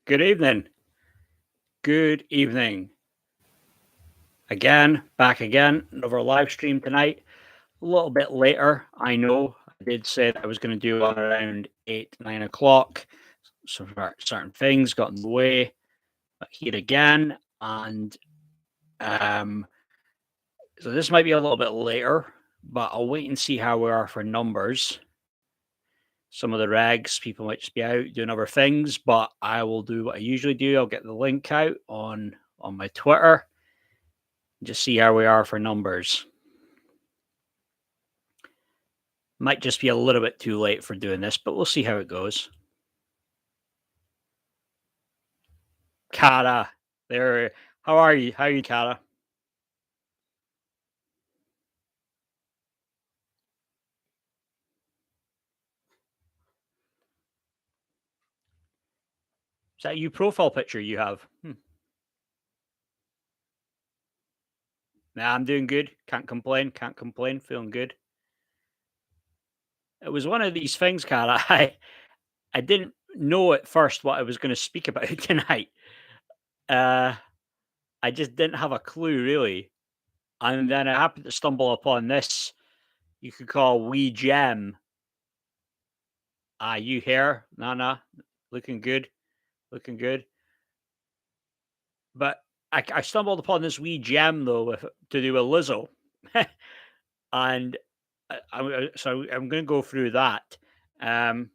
Good evening. Good evening. Again, back again. Another live stream tonight. A little bit later, I know. I did say that I was going to do one around 8, 9 o'clock. So certain things got in the way. But here again. And so this might be a little bit later, but I'll wait and see how we are for numbers. Some of the regs, people might just be out doing other things, but I will do what I usually do. I'll get the link out on my Twitter. Just see how we are for numbers. Might just be a little bit too late for doing this, but we'll see how it goes. Kara, there. How are you? How are you, Kara? Is that you profile picture you have? Nah, I'm doing good. Can't complain. Can't complain. Feeling good. It was one of these things, Kara. I didn't know at first what I was going to speak about tonight. Uh, I just didn't have a clue really, and then I happened to stumble upon this. You could call wee gem. You here? Nah, looking good. Looking good. But I stumbled upon this wee gem though to do with Lizzo, and I'm going to go through that. Um,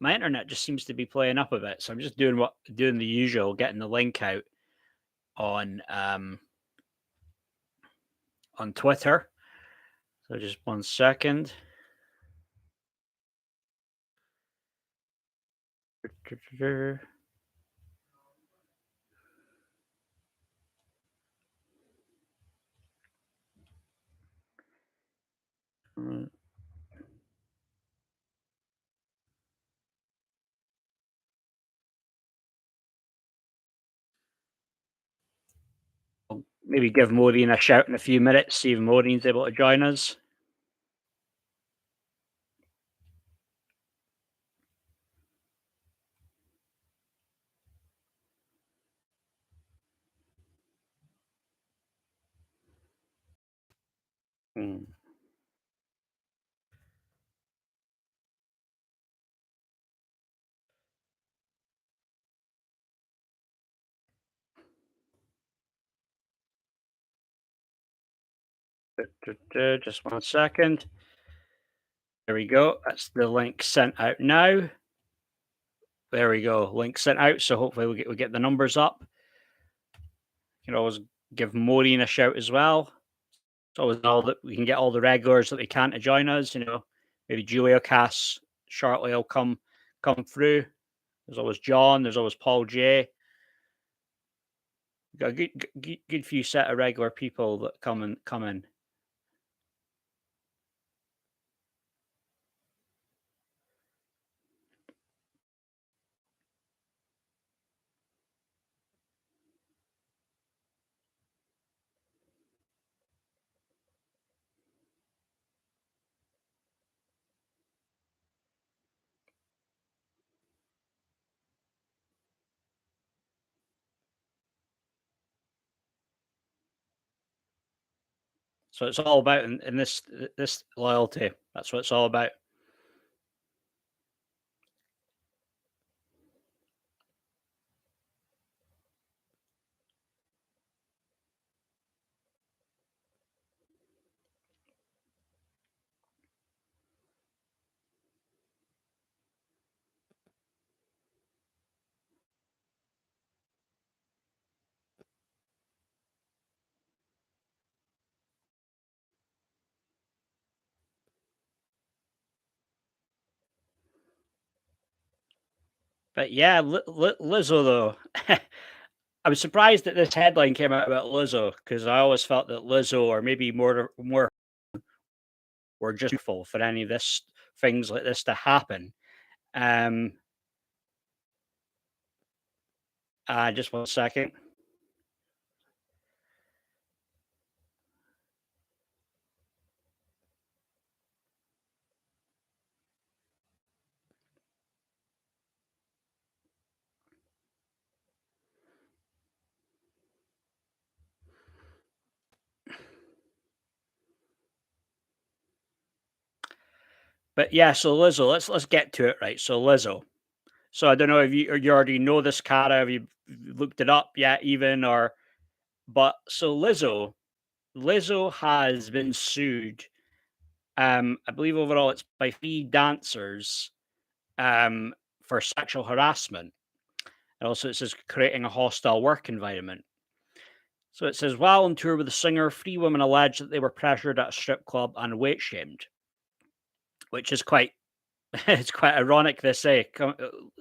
my internet just seems to be playing up a bit, so I'm just doing the usual, getting the link out on on Twitter. So just 1 second. I'll maybe give Maureen a shout in a few minutes, see if Maureen's able to join us. Hmm. Just 1 second. There we go. That's the link sent out now. There we go. Link sent out. So hopefully we get the numbers up. You can always give Maureen a shout as well. It's always all that we can get all the regulars that they can to join us. Maybe Julia, Cass, shortly will come through. There's always John. There's always Paul J. We've got a good few set of regular people that come in. So it's all about in this loyalty. That's what it's all about. But yeah, Lizzo though. I was surprised that this headline came out about Lizzo because I always felt that Lizzo, or maybe more, were just full for any of this things like this to happen. Um, just 1 second. But yeah, so Lizzo, let's get to it, right? So Lizzo. So I don't know if you already know this, Cara. Have you looked it up yet, even or? But so Lizzo has been sued. I believe overall it's by 3 dancers um, for sexual harassment. And also, it says creating a hostile work environment. So it says, while on tour with the singer, 3 women alleged that they were pressured at a strip club and weight shamed, which is quite it's quite ironic. They say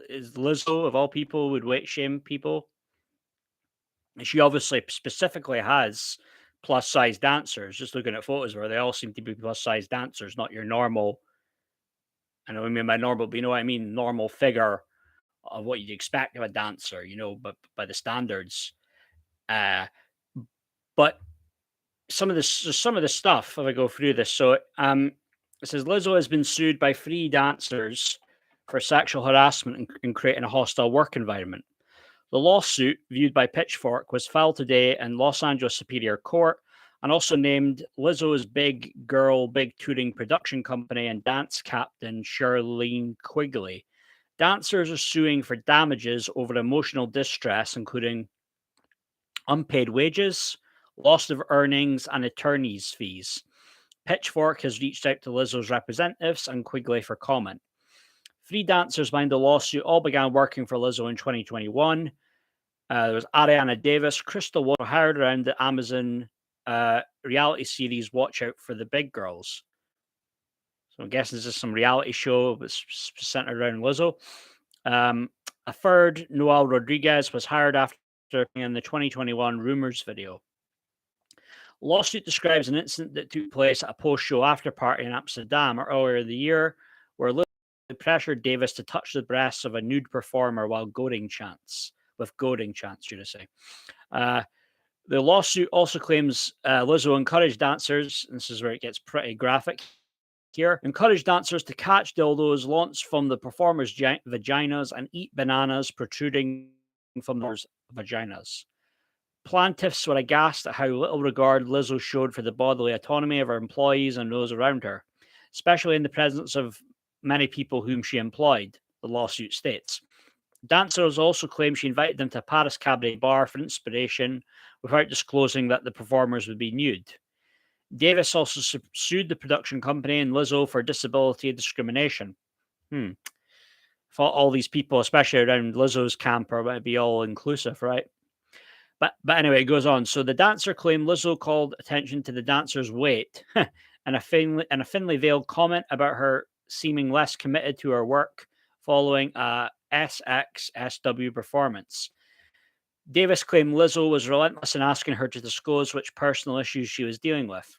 is Lizzo of all people would weight shame people, and she obviously specifically has plus size dancers. Just looking at photos where they all seem to be plus size dancers, not your normal. I know what I mean by normal, but you know what I mean, normal figure of what you'd expect of a dancer, but by the standards. Uh, but some of the stuff, if I go through this, so it says Lizzo has been sued by 3 dancers for sexual harassment and creating a hostile work environment. The lawsuit, viewed by Pitchfork, was filed today in Los Angeles Superior Court and also named Lizzo's Big Girl Big Touring production company and dance captain Charlene Quigley. Dancers are suing for damages over emotional distress, including unpaid wages, loss of earnings, and attorney's fees. Pitchfork has reached out to Lizzo's representatives and Quigley for comment. 3 dancers behind the lawsuit all began working for Lizzo in 2021. There was Ariana Davis, Crystal Water hired around the Amazon reality series Watch Out for the Big Girls. So I'm guessing this is some reality show that's centered around Lizzo. A third, Noel Rodriguez, was hired after in the 2021 Rumors video. Lawsuit describes an incident that took place at a post-show after party in Amsterdam earlier in the year, where Lizzo pressured Davis to touch the breasts of a nude performer while goading chants. With goading chants, should I say. The lawsuit also claims Lizzo encouraged dancers, and this is where it gets pretty graphic here, encouraged dancers to catch dildos launched from the performers' vaginas and eat bananas protruding from their vaginas. Plaintiffs were aghast at how little regard Lizzo showed for the bodily autonomy of her employees and those around her, especially in the presence of many people whom she employed, the lawsuit states. Dancers also claim she invited them to a Paris cabaret bar for inspiration without disclosing that the performers would be nude. Davis also sued the production company and Lizzo for disability discrimination. Thought all these people, especially around Lizzo's camp, are going to be all inclusive, right? But anyway, it goes on. So the dancer claimed Lizzo called attention to the dancer's weight and a thinly veiled comment about her seeming less committed to her work following a SXSW performance. Davis claimed Lizzo was relentless in asking her to disclose which personal issues she was dealing with.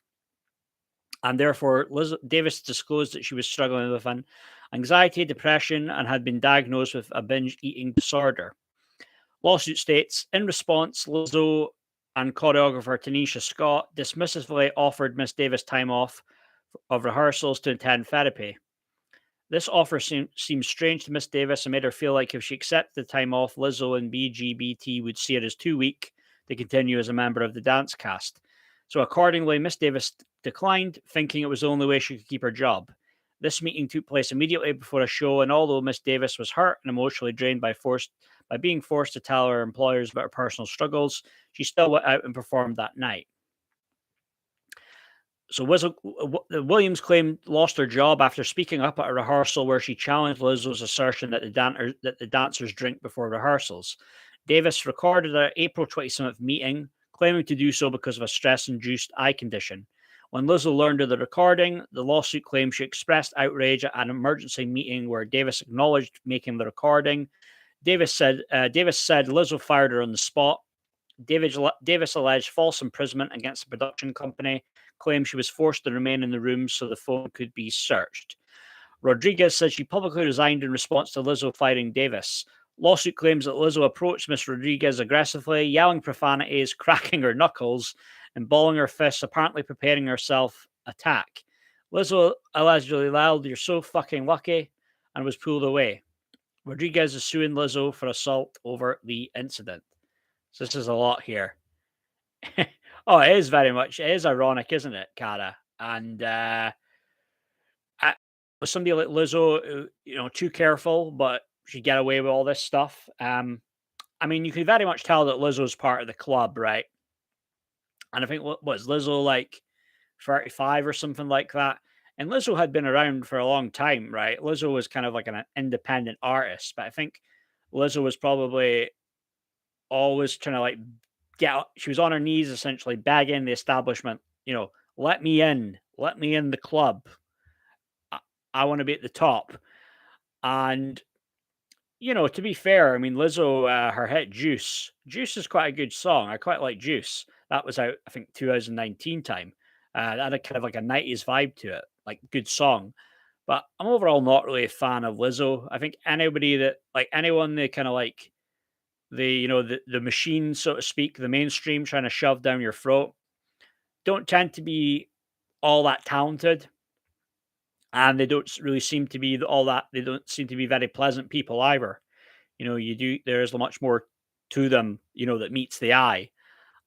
And therefore, Davis disclosed that she was struggling with an anxiety, depression, and had been diagnosed with a binge eating disorder. Lawsuit states, in response, Lizzo and choreographer Tanisha Scott dismissively offered Miss Davis time off of rehearsals to attend therapy. This offer seemed strange to Miss Davis and made her feel like if she accepted the time off, Lizzo and BGBT would see it as too weak to continue as a member of the dance cast. So accordingly, Miss Davis declined, thinking it was the only way she could keep her job. This meeting took place immediately before a show, and although Miss Davis was hurt and emotionally drained by being forced to tell her employers about her personal struggles, she still went out and performed that night. So Williams claimed lost her job after speaking up at a rehearsal where she challenged Lizzo's assertion that the dancers drink before rehearsals. Davis recorded an April 27th meeting, claiming to do so because of a stress-induced eye condition. When Lizzo learned of the recording, the lawsuit claims she expressed outrage at an emergency meeting where Davis acknowledged making the recording. Davis said Lizzo fired her on the spot. Davis alleged false imprisonment against the production company, claimed she was forced to remain in the room so the phone could be searched. Rodriguez said she publicly resigned in response to Lizzo firing Davis. Lawsuit claims that Lizzo approached Miss Rodriguez aggressively, yelling profanities, cracking her knuckles, and balling her fists, apparently preparing herself attack. Lizzo allegedly yelled, "You're so fucking lucky," and was pulled away. Rodriguez is suing Lizzo for assault over the incident. So this is a lot here. Oh, it is very much. It is ironic, isn't it, Cara? And with somebody like Lizzo, too careful, but she'd get away with all this stuff. I mean, you could very much tell that Lizzo's part of the club, right? And I think what was Lizzo like 35 or something like that? And Lizzo had been around for a long time, right? Lizzo was kind of like an independent artist, but I think Lizzo was probably always trying to like she was on her knees essentially begging the establishment, let me in the club. I, I want to be at the top. And to be fair, I mean, Lizzo, her hit "Juice." "Juice" is quite a good song. I quite like "Juice." That was out, I think, 2019 time. That had a kind of like a 90s vibe to it, like good song. But I'm overall not really a fan of Lizzo. I think anybody that like anyone they kind of like the machine, so to speak, the mainstream trying to shove down your throat, don't tend to be all that talented, and they don't really seem to be all that. They don't seem to be very pleasant people either. There's much more to them, that meets the eye.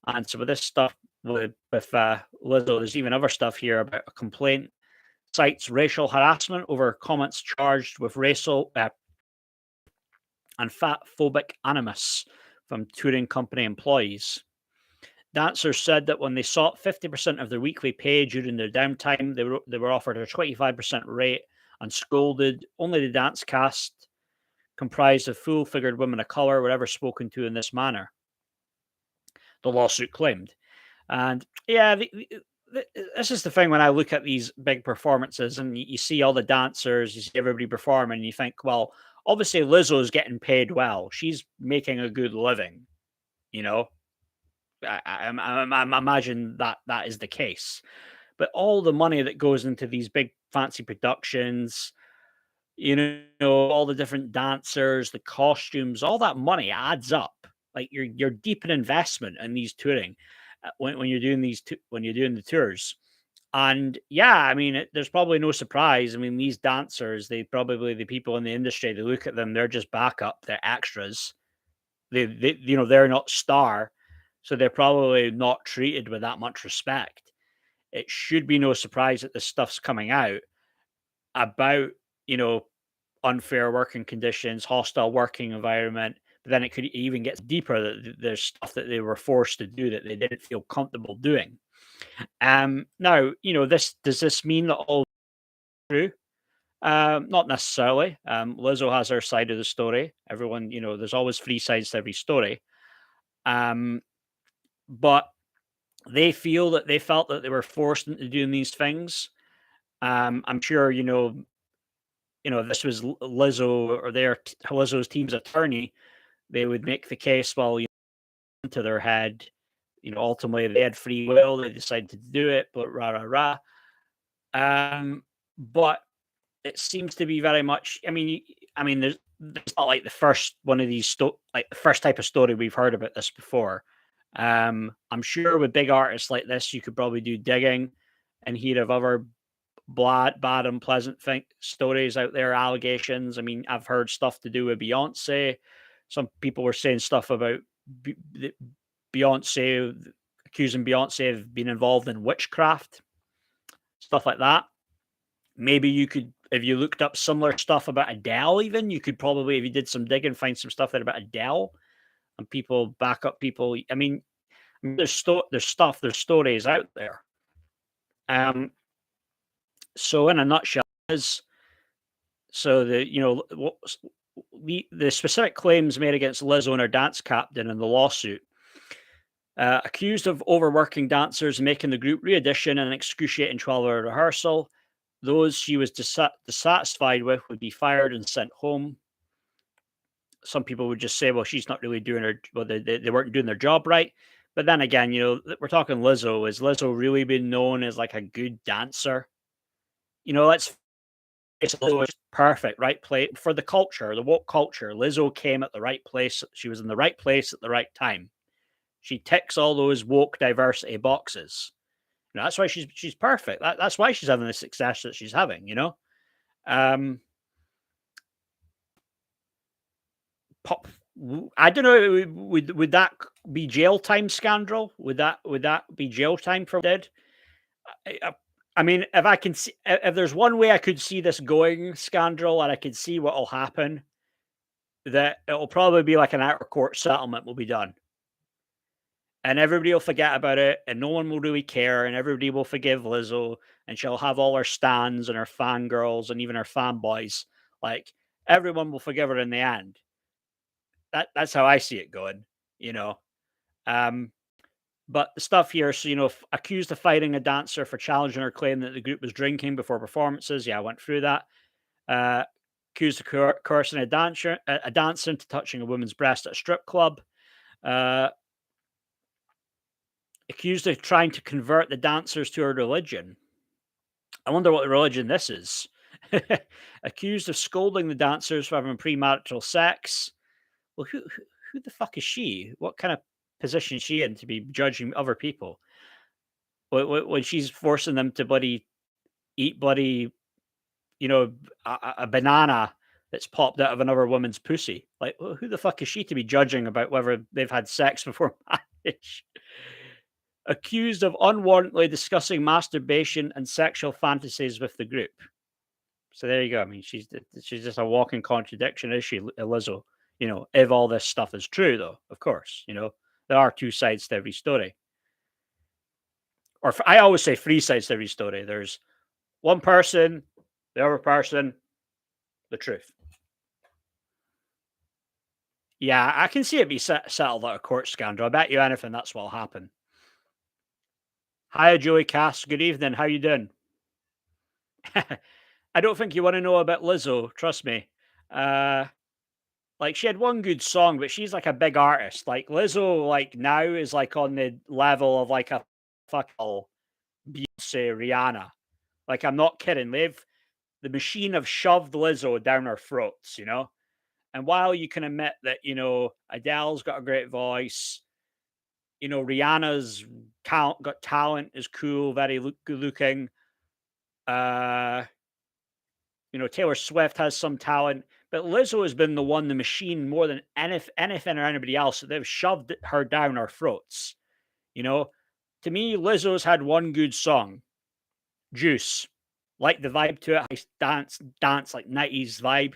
And so with this stuff with Lizzo, there's even other stuff here about a complaint cites racial harassment over comments charged with racial and fat phobic animus from touring company employees. Dancers said that when they sought 50% of their weekly pay during their downtime, they were offered a 25% rate and scolded. Only the dance cast, comprised of full-figured women of color, were ever spoken to in this manner, the lawsuit claimed. And yeah, this is the thing when I look at these big performances and you see all the dancers, you see everybody performing, and you think, well, obviously Lizzo's getting paid well. She's making a good living, you know. I imagine that is the case. But all the money that goes into these big fancy productions, all the different dancers, the costumes, all that money adds up. Like you're deep in investment in these touring when you're doing when you're doing the tours. And yeah, I mean, there's probably no surprise. I mean, these dancers, the people in the industry, they look at them, they're just backup, they're extras. They're not star, so they're probably not treated with that much respect. It should be no surprise that this stuff's coming out about, you know, unfair working conditions, hostile working environment. But then it could even get deeper that there's stuff that they were forced to do that they didn't feel comfortable doing. Now, this does this mean that all true? Not necessarily. Lizzo has her side of the story. Everyone, there's always three sides to every story. Um, but they felt that they were forced into doing these things. I'm sure, this was Lizzo or Lizzo's team's attorney. They would make the case, well, into their head, ultimately they had free will, they decided to do it, but rah rah rah. But it seems to be very much. I mean, there's not like the first one of these like the first type of story we've heard about this before. I'm sure with big artists like this, you could probably do digging and hear of other bad, unpleasant stories out there, allegations. I mean, I've heard stuff to do with Beyonce. Some people were saying stuff about Beyonce, accusing Beyonce of being involved in witchcraft, stuff like that. Maybe you could, if you looked up similar stuff about Adele, even you could probably, if you did some digging, find some stuff there about Adele and people back up people. I mean, there's stories out there. So in a nutshell, is so the specific claims made against Lizzo and her dance captain in the lawsuit. Accused of overworking dancers and making the group re-audition an excruciating 12-hour rehearsal. Those she was dissatisfied with would be fired and sent home. Some people would just say, well, she's not really doing her, well, they weren't doing their job right. But then again, we're talking Lizzo. Is Lizzo really been known as like a good dancer? Lizzo is perfect, right place for the culture, the woke culture. Lizzo came at the right place. She was in the right place at the right time. She ticks all those woke diversity boxes. That's why she's perfect. That's why she's having the success that she's having. Pop. I don't know. Would that be jail time scandal? Would that be jail time for dead? I mean, if I can see if there's one way I could see this going, Scandal, and I could see what'll happen, that it'll probably be like an out of court settlement will be done. And everybody will forget about it, and no one will really care, and everybody will forgive Lizzo, and she'll have all her stans and her fangirls and even her fanboys. Like everyone will forgive her in the end. That's how I see it going, you know. Um, but the stuff here, so accused of fighting a dancer for challenging her claim that the group was drinking before performances. Yeah, I went through that. Uh, accused of coercing a dancer into touching a woman's breast at a strip club. Uh, accused of trying to convert the dancers to her religion. I wonder what religion this is. Accused of scolding the dancers for having premarital sex. Well, who the fuck is she? What kind of position is she in to be judging other people when she's forcing them to bloody eat bloody you know a banana that's popped out of another woman's pussy? Like, who the fuck is she to be judging about whether they've had sex before marriage? Accused of unwarrantedly discussing masturbation and sexual fantasies with the group. So there you go. I mean, she's just a walking contradiction, is she, Lizzo? If all this stuff is true, though, of course, there are two sides to every story, or I always say three sides to every story. There's one person, the other person, the truth. Yeah, I can see it be settled out of court, scandal. I bet you anything that's what'll happen. Hi, Joey Cass. Good evening. How you doing? I don't think you want to know about Lizzo. Trust me. Uh, Like, she had one good song, but she's, like, a big artist. Like, Lizzo, like, now is, like, on the level of, like, a fucking Beyonce, Rihanna. Like, I'm not kidding. The machine have shoved Lizzo down our throats, you know? And while you can admit that, Adele's got a great voice, Rihanna's got talent, is cool, very good looking. Uh Taylor Swift has some talent, but Lizzo has been the machine more than anything or anybody else. They've shoved her down our throats. You know, to me, Lizzo's had one good song, "Juice." Like the vibe to it, I dance like 90s vibe.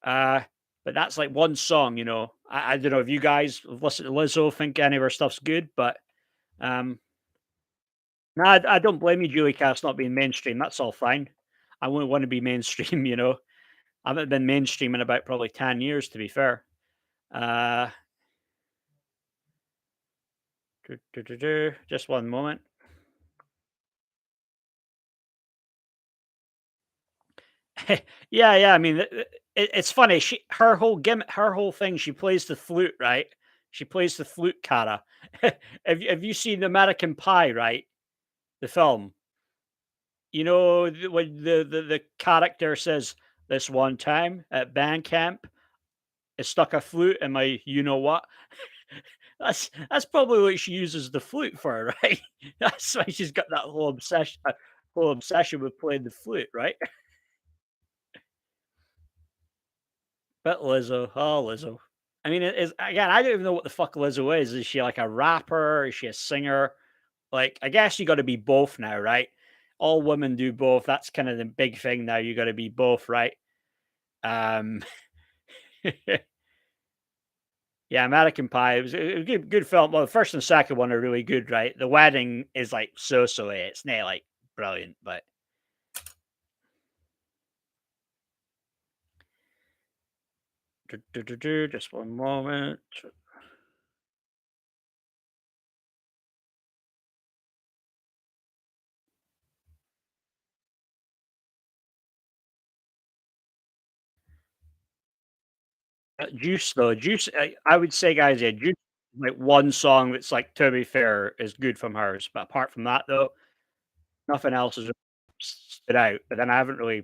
Uh, but that's like one song. I don't know if you guys have listened to Lizzo, think any of her stuff's good, but um, no, I don't blame you, Julie Cast, not being mainstream. That's all fine. I wouldn't want to be mainstream, I haven't been mainstream in about probably 10 years, to be fair. Uh, just one moment. Yeah, yeah. I mean, it's funny. Her whole gimmick, her whole thing. She plays the flute, right? She plays the flute, Cara. Have you seen American Pie? Right, the film. When the character says, "This one time at band camp, I stuck a flute in my you know what." That's probably what she uses the flute for, right? That's why she's got that whole obsession with playing the flute, right? But Lizzo, oh Lizzo. I mean, it is again. I don't even know what the fuck Lizzo is. Is she like a rapper? Is she a singer? Like, I guess you got to be both now, right? All women do both. That's kind of the big thing now. You got to be both, right? Um, Yeah, American Pie. It was a good film. Well, the first and second one are really good, right? The wedding is like so. It's not like brilliant, but just one moment. Juice though, Juice. I would say, guys, yeah, Juice. Like one song that's like, to be fair, is good from hers. But apart from that, though, nothing else has really stood out. But then I haven't really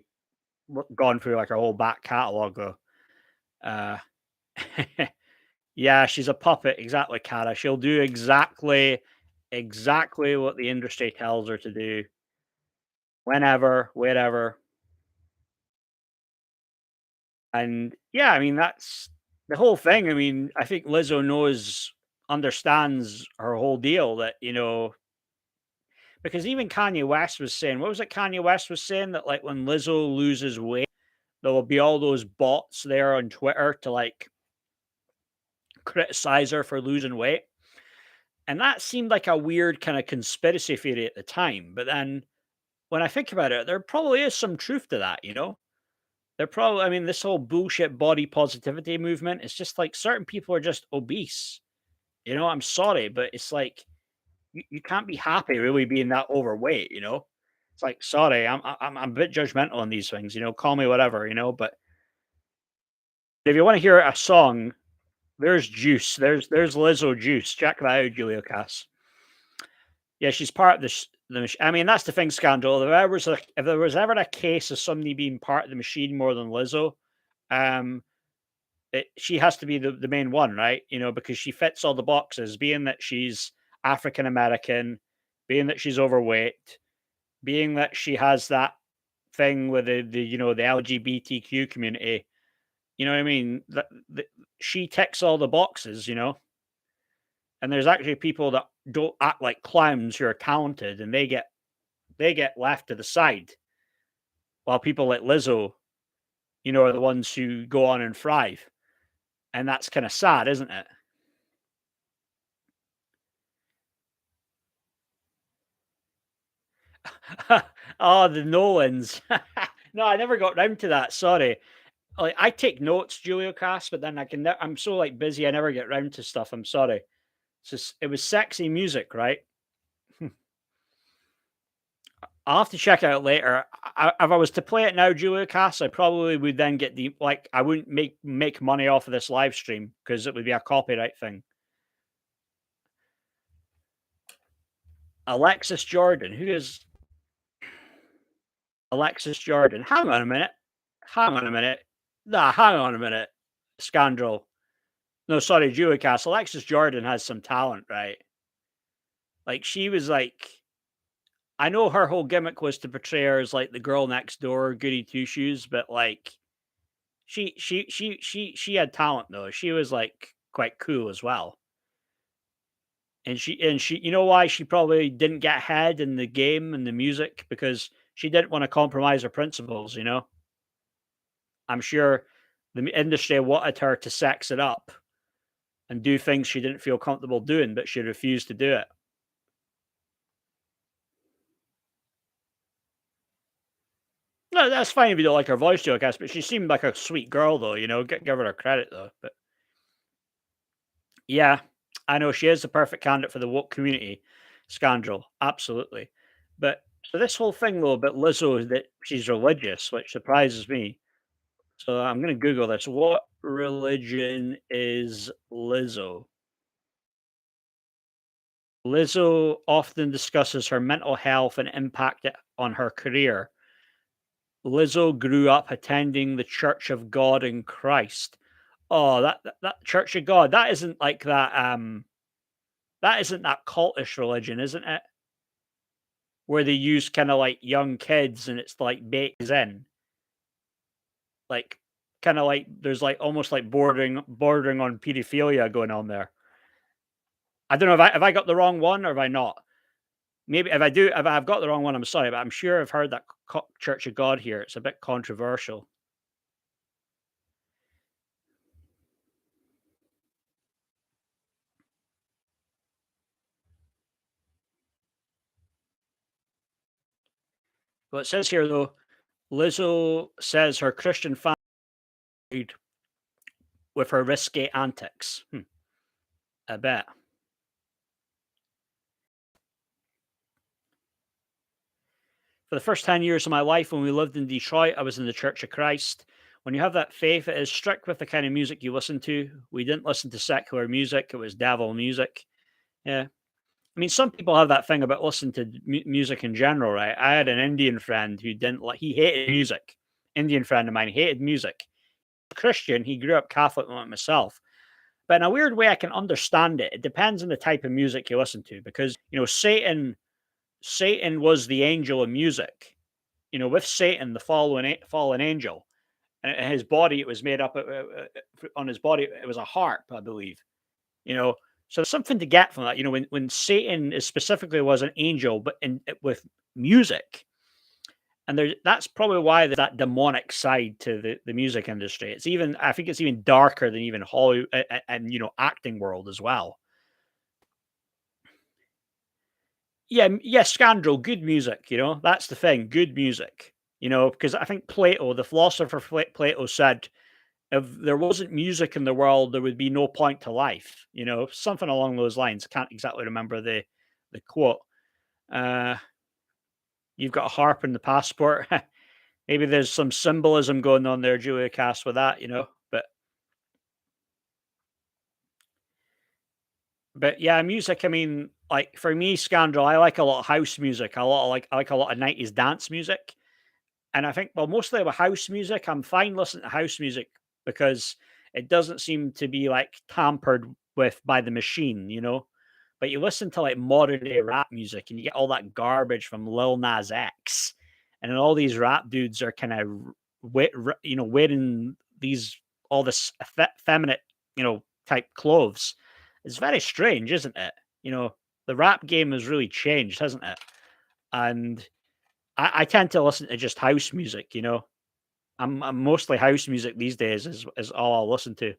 gone through like her whole back catalog though. Uh, Yeah, she's a puppet, exactly, Cara. She'll do exactly what the industry tells her to do, whenever, wherever. And yeah, I mean, that's the whole thing. I mean, I think Lizzo understands her whole deal that, because even Kanye West was saying, what was it Kanye West was saying? That like when Lizzo loses weight, there will be all those bots there on Twitter to like criticize her for losing weight. And that seemed like a weird kind of conspiracy theory at the time. But then when I think about it, there probably is some truth to that, you know? There probably, I mean, this whole bullshit body positivity movement, it's just like certain people are just obese. You know, I'm sorry, but it's like you can't be happy really being that overweight, you know? It's like, sorry, I'm a bit judgmental on these things, you know, call me whatever, you know, but if you want to hear a song, there's Juice. There's Lizzo Juice. Check that out, Julio Cass. Yeah, she's part of I mean, that's the thing, Scandal. If there was ever a case of somebody being part of the machine more than Lizzo, um, she has to be the main one, right? You know, because she fits all the boxes, being that she's African American, being that she's overweight, being that she has that thing with the you know the LGBTQ community. You know what I mean? She ticks all the boxes, you know. And there's actually people that don't act like clowns who are talented, and they get left to the side, while people like Lizzo, you know, are the ones who go on and thrive. And that's kind of sad, isn't it? Oh, the Nolans. No, I never got round to that. Sorry. Like I take notes, Julio Cast, but then I'm so like busy, I never get round to stuff. I'm sorry. It's just it was sexy music, right? I'll have to check it out later. If I was to play it now, Julio Cast, I probably would then get the like. I wouldn't make money off of this live stream because it would be a copyright thing. Alexis Jordan, who is Alexis Jordan? Hang on a minute. Hang on a minute. Nah, hang on a minute. Scandal. No, sorry, Julio Cast. Alexis Jordan has some talent, right? Like she was like I know her whole gimmick was to portray her as like the girl next door, goody two shoes, but like she had talent though. She was like quite cool as well. And she you know why she probably didn't get ahead in the game and the music because she didn't want to compromise her principles, you know. I'm sure the industry wanted her to sex it up and do things she didn't feel comfortable doing, but she refused to do it. No, that's fine if you don't like her voice, Joe Cass, but she seemed like a sweet girl, though. You know, give her her credit though. But yeah, I know she is the perfect candidate for the woke community. Scandal, absolutely. But so this whole thing though about Lizzo is that she's religious, which surprises me. So I'm going to Google this. What religion is Lizzo? Lizzo often discusses her mental health and impact on her career. Lizzo grew up attending the Church of God in Christ. Oh, that Church of God, that isn't like that, that isn't that cultish religion, isn't it? Where they use kinda like young kids and it's like baked in. Like, kinda like there's like almost like bordering on pedophilia going on there. I don't know if I got the wrong one or have I not? Maybe if I've got the wrong one, I'm sorry, but I'm sure I've heard that Church of God here. It's a bit controversial. But it says here though, Lizzo says her Christian family with her risque antics. I bet. For the first 10 years of my life when we lived in Detroit, I was in the Church of Christ. When you have that faith, it is strict with the kind of music you listen to. We didn't listen to secular music, it was devil music. Yeah. I mean, some people have that thing about listening to music in general, right? I had an Indian friend who didn't like, he hated music. Indian friend of mine hated music. Christian, he grew up Catholic like myself. But in a weird way, I can understand it. It depends on the type of music you listen to because, you know, Satan was the angel of music. You know, with Satan, the fallen angel, and his body, it was made up on his body. It was a harp, I believe. You know, So there's something to get from that. When Satan is specifically was an angel, but with music, and that's probably why there's that demonic side to the music industry. I think it's even darker than even Hollywood and acting world as well. Yeah, yeah, Scandal, good music. That's the thing, good music. Because I think Plato, the philosopher Plato, said if there wasn't music in the world, there would be no point to life. Something along those lines. Can't exactly remember the quote. Uh, you've got a harp in the passport. Maybe there's some symbolism going on there, Julia Cass, with that. But yeah, music. I mean, like for me, Scandal. I like a lot of house music. I like a lot of 90s dance music. And I think, well, mostly with house music, I'm fine listening to house music because it doesn't seem to be like tampered with by the machine. But you listen to like modern day rap music and you get all that garbage from Lil Nas X, and then all these rap dudes are kind of, wearing these all this effeminate, type clothes. It's very strange, isn't it? The rap game has really changed, hasn't it? And I tend to listen to just house music. I'm mostly house music these days is all I'll listen to.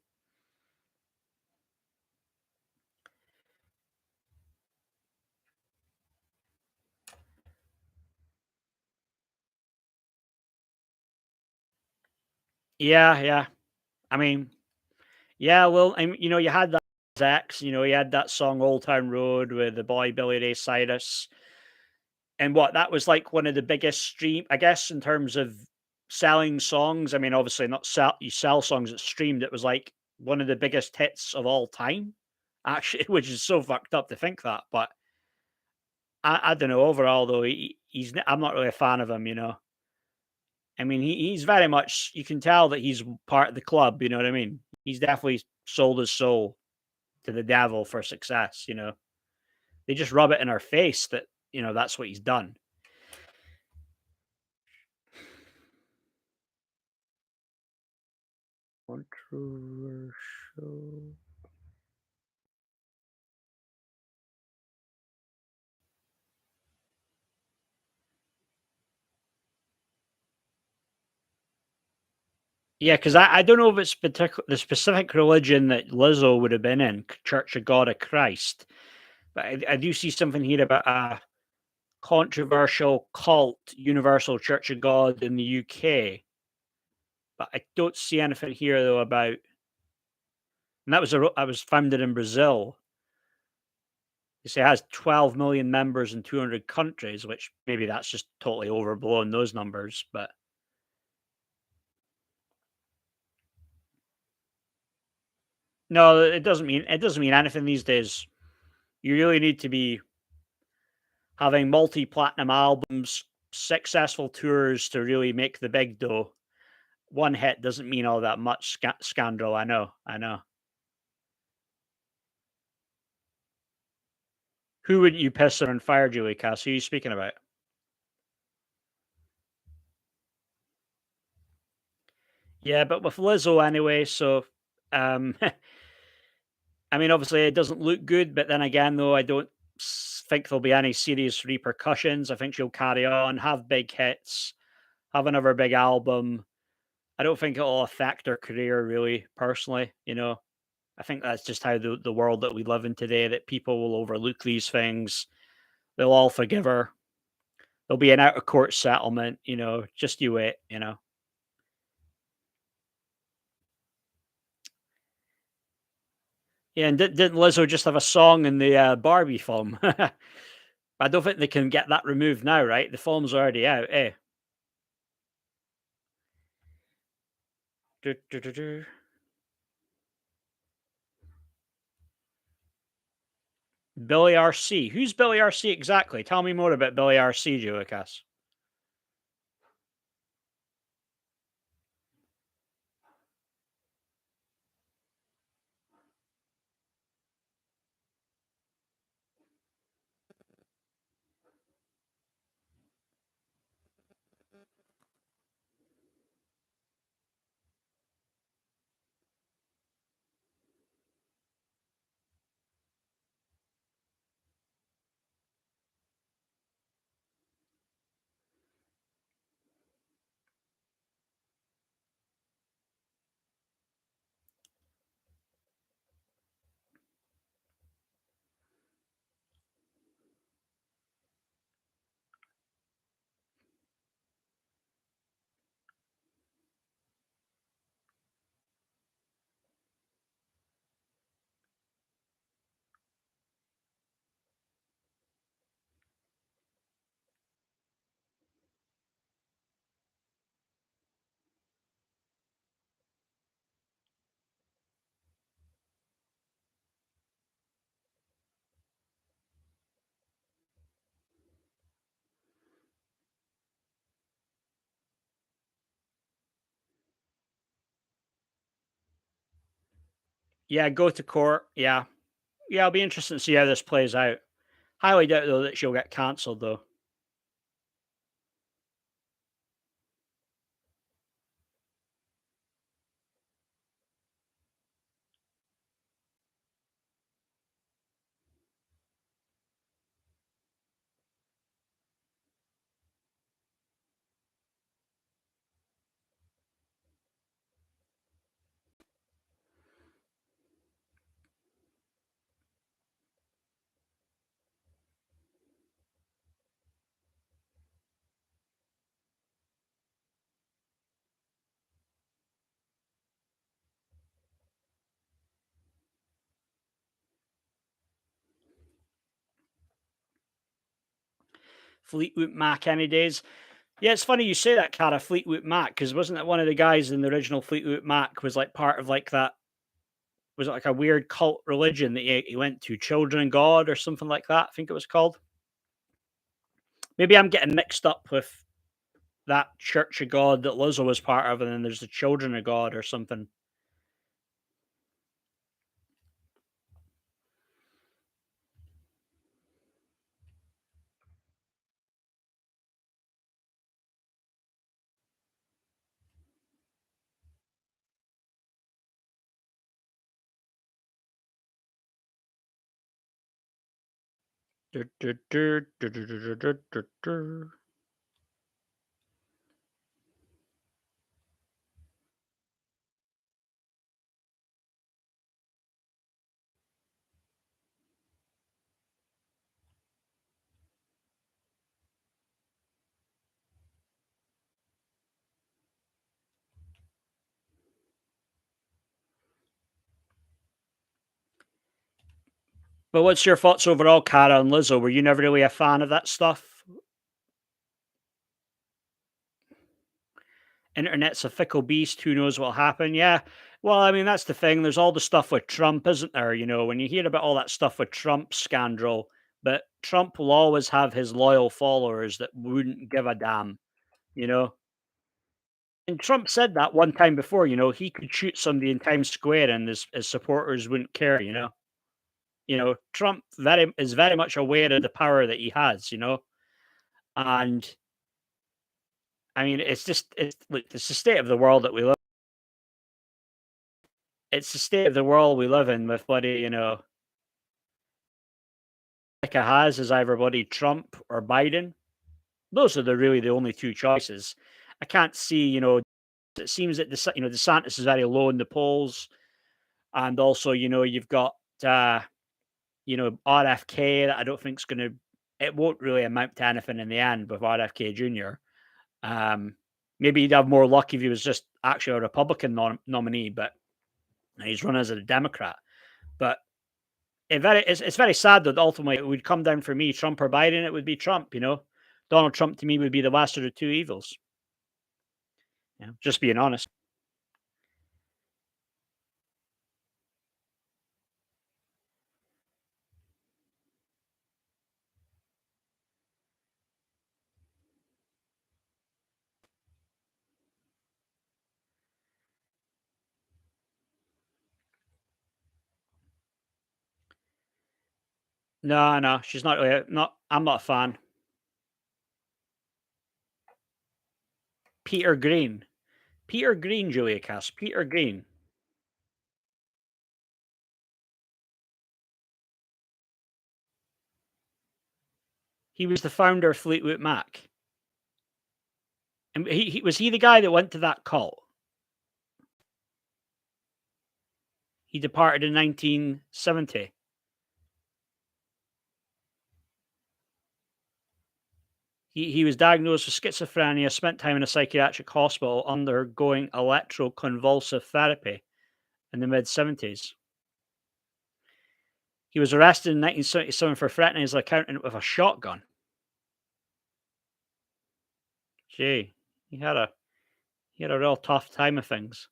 Yeah, yeah. I mean, yeah, well, you had that Zax, you had that song Old Town Road with the boy Billy Ray Cyrus. And what that was like one of the biggest stream, I guess, in terms of selling songs. I mean, obviously not you sell songs that streamed. It was like one of the biggest hits of all time, actually, which is so fucked up to think that. But I don't know. Overall, though, I'm not really a fan of him. I mean, he's very much. You can tell that he's part of the club. You know what I mean? He's definitely sold his soul to the devil for success. They just rub it in our face that that's what he's done. Controversial. Yeah, because I don't know if it's the specific religion that Lizzo would have been in, Church of God of Christ, but I do see something here about a controversial cult, Universal Church of God in the UK, but I don't see anything here though about. And I was founded in Brazil. You say it has 12 million members in 200 countries, which maybe that's just totally overblown those numbers, but no, it doesn't mean anything these days. You really need to be having multi-platinum albums, successful tours to really make the big dough. One hit doesn't mean all that much. Scandal, I know. Who would you piss on fire, Julie Cass? Who are you speaking about? Yeah, but with Lizzo anyway. So, um, I mean, obviously it doesn't look good, but then again, though, I don't think there'll be any serious repercussions. I think she'll carry on, have big hits, have another big album. I don't think it'll affect her career really, personally. I think that's just how the world that we live in today, that people will overlook these things. They'll all forgive her. There'll be an out of court settlement. Just you wait. Yeah, and didn't Lizzo just have a song in the Barbie film? I don't think they can get that removed now, right? The film's already out, eh? Du- du- du- du. Billy RC. Who's Billy RC exactly? Tell me more about Billy RC, Lucas. Yeah, go to court. Yeah. Yeah, it'll be interesting to see how this plays out. Highly doubt though that she'll get cancelled though. Fleetwood Mac any days. Yeah, it's funny you say that, Cara, Fleetwood Mac, because wasn't it one of the guys in the original Fleetwood Mac was like part of like that, was it like a weird cult religion that he went to, Children of God or something like that, I think it was called. Maybe I'm getting mixed up with that Church of God that Lizzo was part of, and then there's the Children of God or something. Dur, dur, dur, dur, dur, dur, dur, dur, dur. But what's your thoughts overall, Cara and Lizzo? Were you never really a fan of that stuff? Internet's a fickle beast. Who knows what'll happen? Yeah. Well, I mean, that's the thing. There's all the stuff with Trump, isn't there? You know, when you hear about all that stuff with Trump scandal, but Trump will always have his loyal followers that wouldn't give a damn, you know? And Trump said that one time before, you know, he could shoot somebody in Times Square and his supporters wouldn't care, you know? Trump is very much aware of the power that he has, you know? And I mean, it's look, it's the state of the world that we live. It's the state of the world we live in with bloody, America has is either bloody Trump or Biden. Those are the only two choices. I can't see, it seems that DeSantis is very low in the polls, and also, you've got uh, RFK that I don't think is going to. It won't really amount to anything in the end with RFK Jr. Um, Maybe he'd have more luck if he was just actually a Republican nominee, but he's run as a Democrat. But it's very sad that ultimately it would come down for me, Trump or Biden. It would be Trump. Donald Trump to me would be the lesser of the two evils. Just being honest. No, no, she's not really. Not. I'm not a fan. Peter Green. Peter Green, Julia Cass. Peter Green. He was the founder of Fleetwood Mac. And he was he the guy that went to that cult. He departed in 1970. He was diagnosed with schizophrenia, spent time in a psychiatric hospital undergoing electroconvulsive therapy in the mid 70s. He was arrested in 1977 for threatening his accountant with a shotgun. Gee, he had a he had a real tough time of things.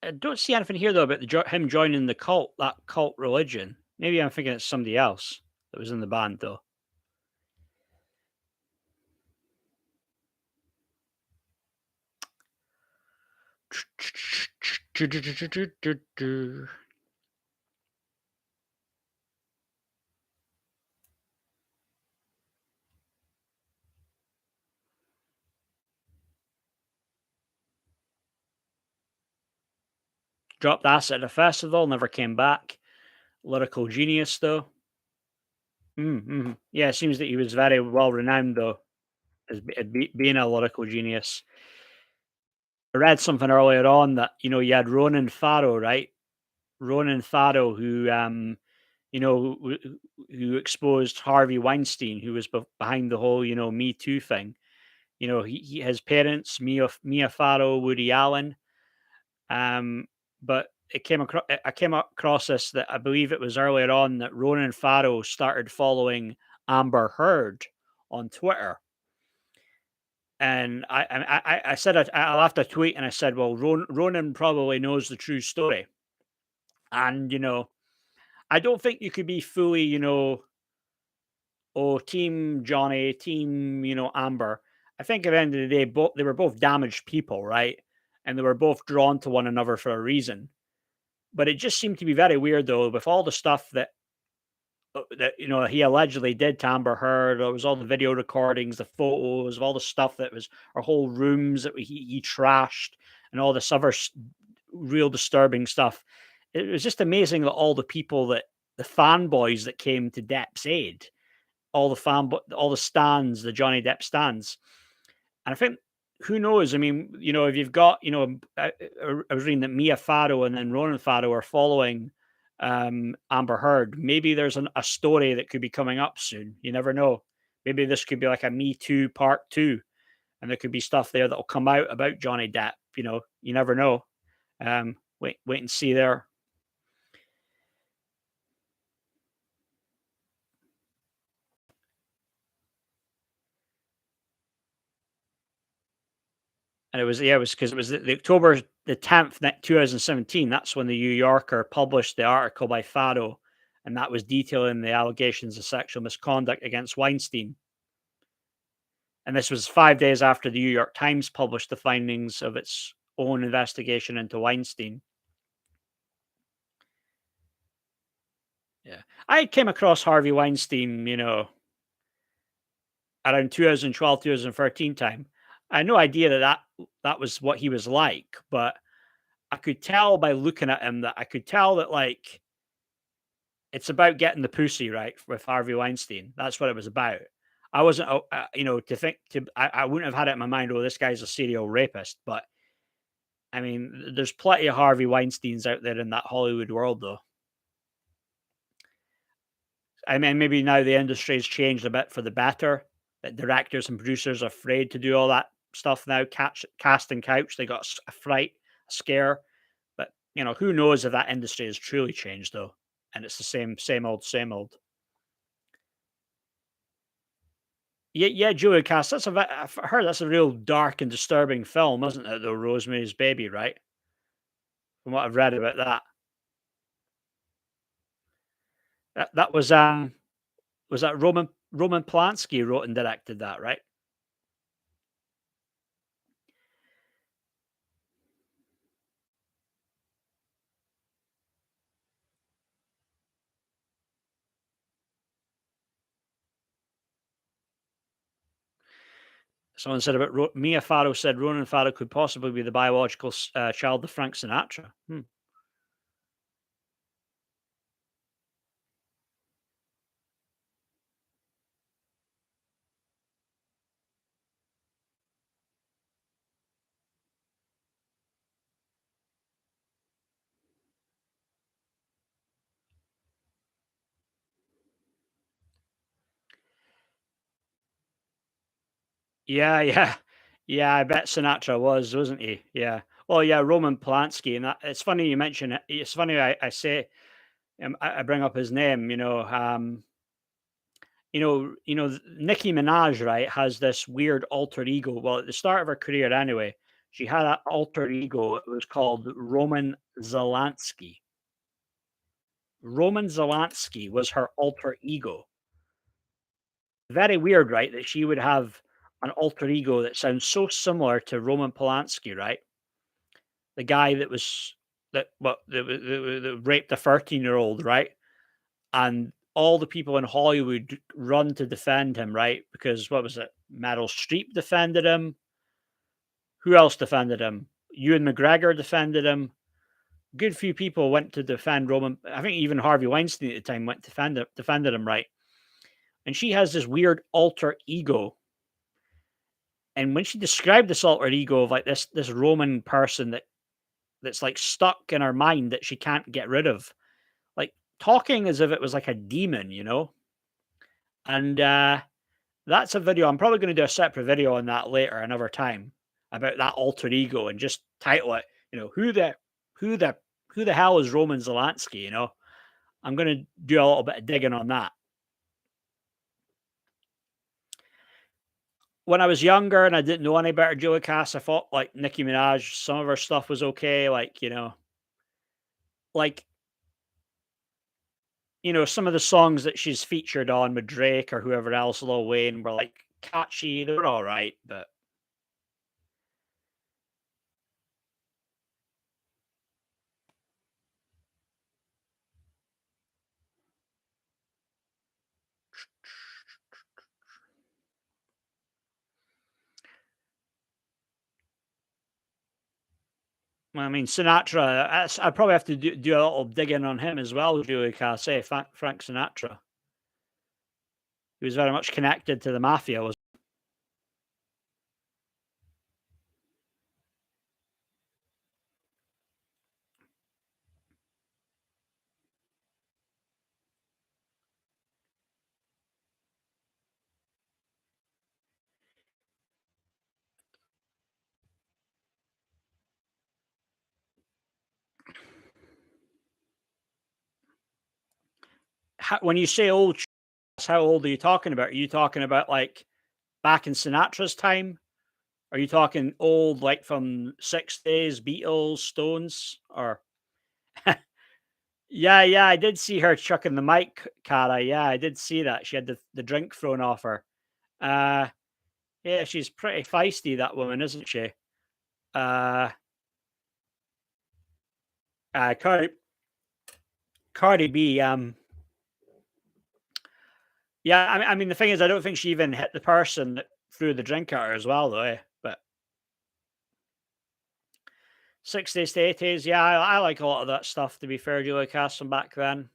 I don't see anything here though about him joining the cult, that cult religion. Maybe I'm thinking it's somebody else that was in the band though. Dropped acid at a festival, never came back. Lyrical genius though. Mm-hmm. Yeah, it seems that he was very well renowned though as being a lyrical genius. I read something earlier on that you had Ronan Farrow, right? Ronan Farrow, who who exposed Harvey Weinstein, who was behind the whole Me Too thing. His parents, Mia Farrow, Woody Allen. But I came across this that I believe it was earlier on that Ronan Farrow started following Amber Heard on Twitter. And I said I left a tweet and I said, well, Ronan probably knows the true story, and I don't think you could be fully, oh, team Johnny, team, Amber. I think at the end of the day, both they were both damaged people, right? And they were both drawn to one another for a reason. But it just seemed to be very weird, though, with all the stuff that he allegedly did to Amber Heard. There was all the video recordings, the photos of all the stuff that was our whole rooms that he trashed, and all this other real disturbing stuff. It was just amazing that all the people that the fanboys that came to Depp's aid, all the stands, the Johnny Depp stands, and I think who knows? I mean, if you've got, I was reading that Mia Farrow and then Ronan Farrow are following Amber Heard. Maybe there's a story that could be coming up soon. You never know. Maybe this could be like a Me Too Part Two, and there could be stuff there that will come out about Johnny Depp. You never know. Wait and see there. And it was because it was the October the 10th, 2017. That's when the New Yorker published the article by Farrow, and that was detailing the allegations of sexual misconduct against Weinstein. And this was 5 days after the New York Times published the findings of its own investigation into Weinstein. Yeah. I came across Harvey Weinstein, around 2012, 2013 time. I had no idea that was what he was like, but I could tell by looking at him that I could tell that, like, it's about getting the pussy, right, with Harvey Weinstein. That's what it was about. I wasn't, to think to I wouldn't have had it in my mind, oh, this guy's a serial rapist. But I mean, there's plenty of Harvey Weinsteins out there in that Hollywood world, though. I mean, maybe now the industry has changed a bit for the better. That directors and producers are afraid to do all that stuff now. Cast and couch, they got a fright, a scare. But who knows if that industry has truly changed, though, and it's the same old, same old. Yeah, yeah, Julia Cast. I've heard that's a real dark and disturbing film, isn't it? Though Rosemary's Baby, right? From what I've read about that, that was that Roman Polanski wrote and directed that, right? Someone said about Mia Farrow said Ronan Farrow could possibly be the biological child of Frank Sinatra. Hmm. Yeah, yeah, yeah. I bet Sinatra wasn't he? Yeah. Well, yeah, Roman Polanski, and it's funny you mention it. It's funny I say I bring up his name. Nicki Minaj, right, has this weird alter ego. Well, at the start of her career, anyway, She had an alter ego. It was called Roman Zelensky. Roman Zelensky was her alter ego. Very weird, right? That she would have an alter ego that sounds so similar to Roman Polanski, right? The guy that was that raped a 13-year-old, right? And all the people in Hollywood run to defend him, right? Because what was it? Meryl Streep defended him. Who else defended him? Ewan McGregor defended him. Good few people went to defend Roman. I think even Harvey Weinstein at the time went to defended him, right? And she has this weird alter ego. And when she described this alter ego of like this Roman person that's like stuck in her mind that she can't get rid of, like talking as if it was like a demon, you know. And that's a video. I'm probably going to do a separate video on that later, another time, about that alter ego and just title it. You know, who the who the hell is Roman Zelensky? You know, I'm going to do a little bit of digging on that. When I was younger and I didn't know any better, Julie Cass, I thought like Nicki Minaj, some of her stuff was okay. Like, like, some of the songs that she's featured on with Drake or whoever else, Lil Wayne, were like catchy. They were all right, but I mean, Sinatra, I'd probably have to do a little digging on him as well, Julie Cass, Frank Sinatra. He was very much connected to the mafia. Was when you say old, how old are you talking about? Are you talking about like back in Sinatra's time? Are you talking old, like from 60s, Beatles, Stones, or? Yeah, yeah, I did see her chucking the mic, Cara. Yeah, I did see that. She had the drink thrown off her. Uh, yeah, she's pretty feisty, that woman, isn't she? Uh, Cardi, Cardi B. Yeah, I mean, the thing is, I don't think she even hit the person that threw the drink at her as well, though. But 60s to 80s, yeah, I like a lot of that stuff. To be fair, Julia Cass from back then,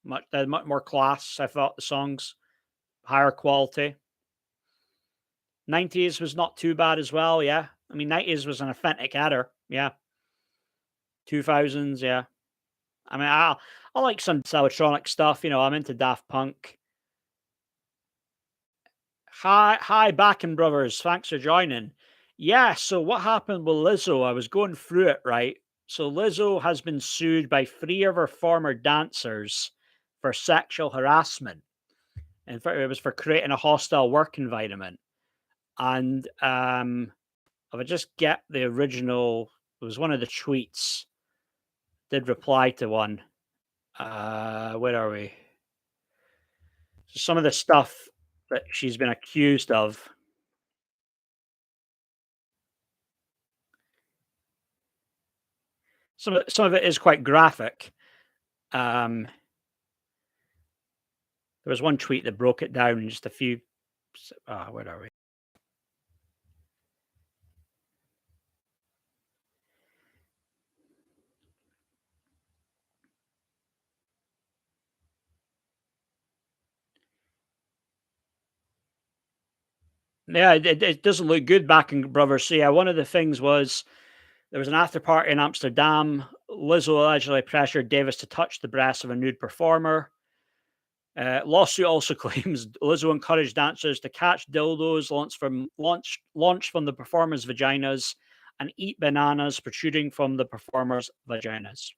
much more class. I thought the songs higher quality. 90s was not too bad as well. Yeah, I mean, 90s was an authentic adder. Yeah, 2000s. Yeah, I mean, I like some electronic stuff. I'm into Daft Punk. Hi, Backing Brothers. Thanks for joining. Yeah, so what happened with Lizzo? I was going through it, right? So Lizzo has been sued by three of her former dancers for sexual harassment. In fact, it was for creating a hostile work environment. And if I just get the original, it was one of the tweets. Did reply to one. Where are we? So some of the stuff that she's been accused of. Some of it is quite graphic. There was one tweet that broke it down in just a few. Where are we? Yeah, it doesn't look good back in Brothers. So yeah, one of the things was there was an after party in Amsterdam. Lizzo allegedly pressured Davis to touch the breasts of a nude performer. Lawsuit also claims Lizzo encouraged dancers to catch dildos launched from the performers' vaginas and eat bananas protruding from the performers' vaginas.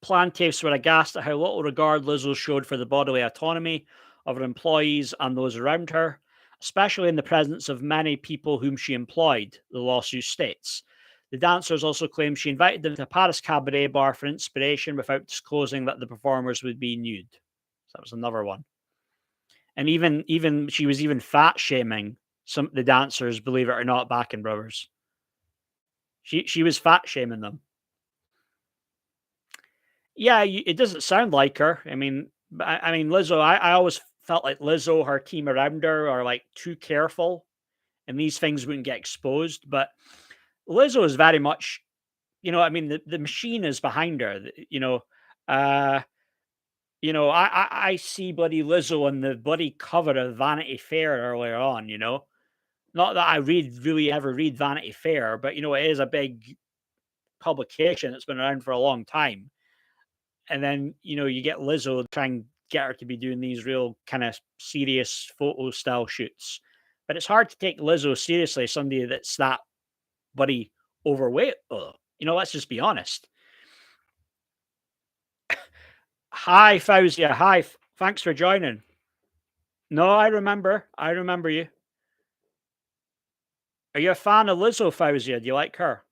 Plaintiffs were aghast at how little regard Lizzo showed for the bodily autonomy of her employees and those around her, especially in the presence of many people whom she employed, the lawsuit states. The dancers also claim she invited them to a Paris cabaret bar for inspiration without disclosing that the performers would be nude. So that was another one. And even she was even fat shaming some the dancers, believe it or not, back in Brothers. She was fat shaming them. Yeah, it doesn't sound like her. I mean, Lizzo. I always felt like Lizzo, her team around her, are like too careful, and these things wouldn't get exposed. But Lizzo is very much, I mean, the machine is behind her. Uh, I see bloody Lizzo on the bloody cover of Vanity Fair earlier on. Not that I really ever read Vanity Fair, but it is a big publication that's been around for a long time. And then, you get Lizzo trying and get her to be doing these real kind of serious photo style shoots. But it's hard to take Lizzo seriously, somebody that's that bloody overweight. Let's just be honest. Hi, Fauzia. Hi. Thanks for joining. No, I remember. I remember you. Are you a fan of Lizzo, Fauzia? Do you like her?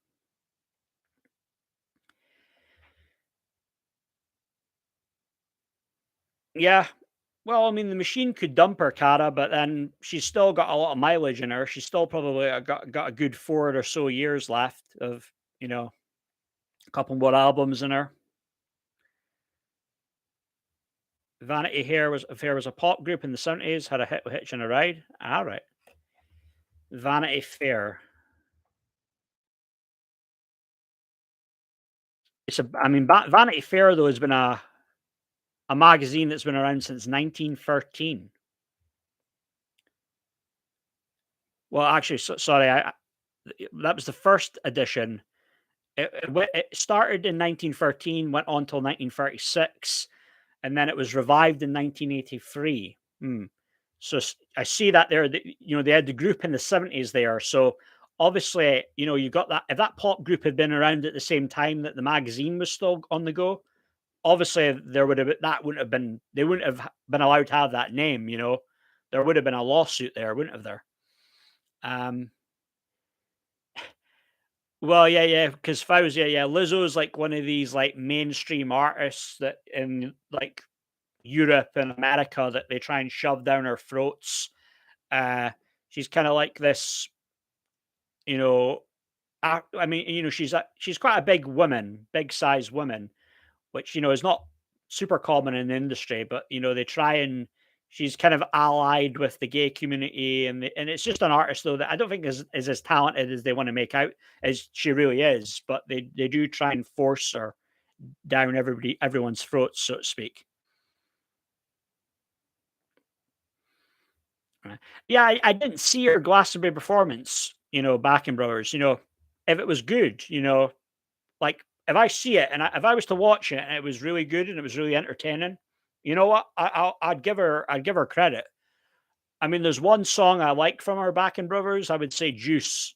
Yeah. Well, I mean, the machine could dump her, Cara, but then she's still got a lot of mileage in her. She's still probably got a good 4 or so years left of, a couple more albums in her. Vanity Fair was a pop group in the 70s, had a hit with Hitch and a Ride. All right. Vanity Fair. Vanity Fair though has been a magazine that's been around since 1913. Well, actually, sorry, that was the first edition. It started in 1913, went on till 1936, and then it was revived in 1983. So I see that there. They had the group in the 70s there. So obviously, you got that. If that pop group had been around at the same time that the magazine was still on the go, obviously there would have that wouldn't have been. They wouldn't have been allowed to have that name. There would have been a lawsuit there, wouldn't have there? Um, well, yeah, because Fauzi, yeah, Lizzo is like one of these like mainstream artists that in like Europe and America that they try and shove down our throats. Uh, she's kind of like this, you know. I mean, she's quite a big woman, big size woman, which is not super common in the industry. But they try and she's kind of allied with the gay community, and it's just an artist though that I don't think is as talented as they want to make out as she really is. But they do try and force her down everyone's throats, so to speak. Yeah, I didn't see her Glastonbury performance, back in Brothers. If it was good, like if I see it and if I was to watch it and it was really good and it was really entertaining, you know what? I'd give her credit. I mean, there's one song I like from her back in Brothers. I would say Juice.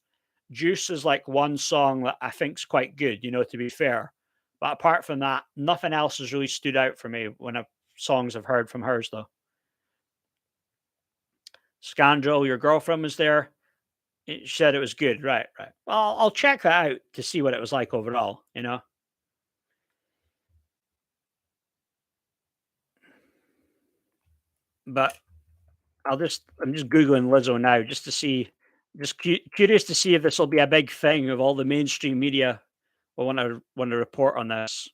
Juice is like one song that I think's quite good, to be fair. But apart from that, nothing else has really stood out for me when songs I've heard from hers though. Scandal, your girlfriend was there. She said it was good. Right, right. Well, I'll check that out to see what it was like overall. But I'm just Googling Lizzo now just to see, just curious to see if this will be a big thing of all the mainstream media will want to report on this.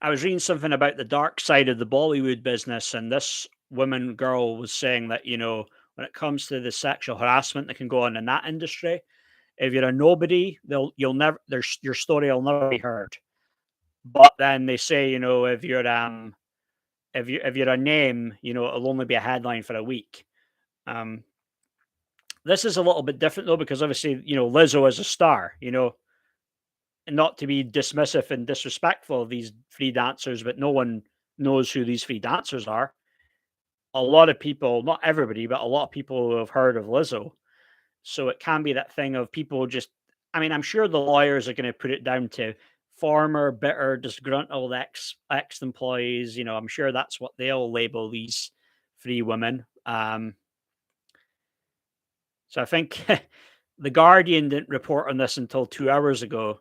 I was reading something about the dark side of the Bollywood business, and this woman girl was saying that when it comes to the sexual harassment that can go on in that industry, if you're a nobody, you'll never your story will never be heard. But then they say, if you're a name, it'll only be a headline for a week. Um, this is a little bit different though, because obviously, Lizzo is a star, and not to be dismissive and disrespectful of these free dancers, but no one knows who these free dancers are. A lot of people, not everybody, but a lot of people who have heard of Lizzo. So it can be that thing of people just, I mean, I'm sure the lawyers are going to put it down to former, bitter, disgruntled ex employees. I'm sure that's what they'll label these three women. So I think the Guardian didn't report on this until 2 hours ago.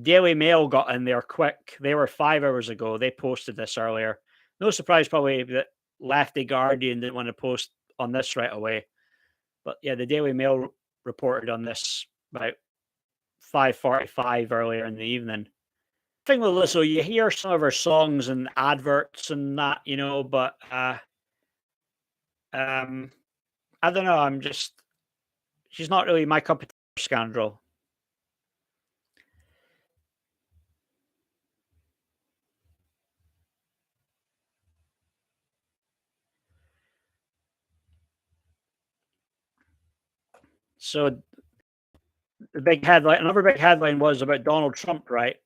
Daily Mail got in there quick. They were 5 hours ago. They posted this earlier. No surprise, probably, that lefty Guardian didn't want to post on this right away. But yeah, the Daily Mail reported on this about 5:45 earlier in the evening. Thing with Lizzo, you hear some of her songs and adverts and that, but um, I don't know. She's not really my cup of tea, scandal. So the big headline, another big headline was about Donald Trump, right?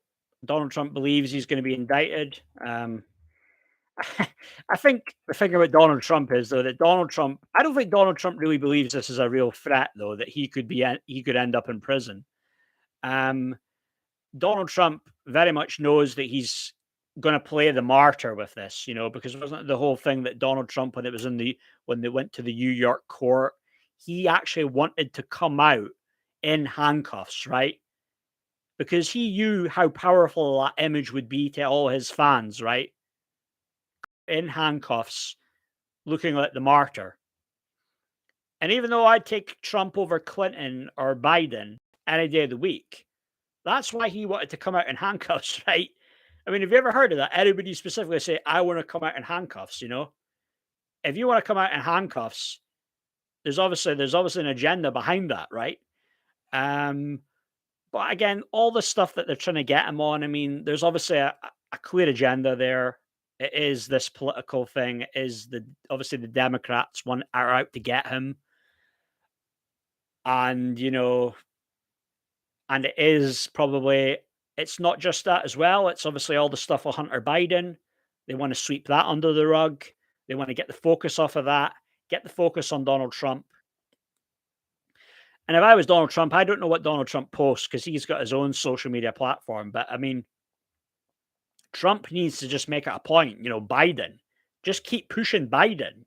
Donald Trump believes he's going to be indicted. I think the thing about Donald Trump is though that Donald Trump, I don't think Donald Trump really believes this is a real threat though, that he could end up in prison. Um, Donald Trump very much knows that he's going to play the martyr with this, because wasn't it the whole thing that Donald Trump, when they went to the New York court, he actually wanted to come out in handcuffs, right? Because he knew how powerful that image would be to all his fans, right? In handcuffs, looking like the martyr. And even though I'd take Trump over Clinton or Biden any day of the week, that's why he wanted to come out in handcuffs, right? I mean, have you ever heard of that? Anybody specifically say, I want to come out in handcuffs? If you want to come out in handcuffs, there's obviously an agenda behind that, right? Um, but again, all the stuff that they're trying to get him on, I mean, there's obviously a clear agenda there. It is this political thing. It is obviously the Democrats are out to get him, and and it is probably, it's not just that as well. It's obviously all the stuff with Hunter Biden. They want to sweep that under the rug. They want to get the focus off of that, get the focus on Donald Trump. And if I was Donald Trump, I don't know what Donald Trump posts because he's got his own social media platform. But I mean, Trump needs to just make it a point, Biden, just keep pushing Biden,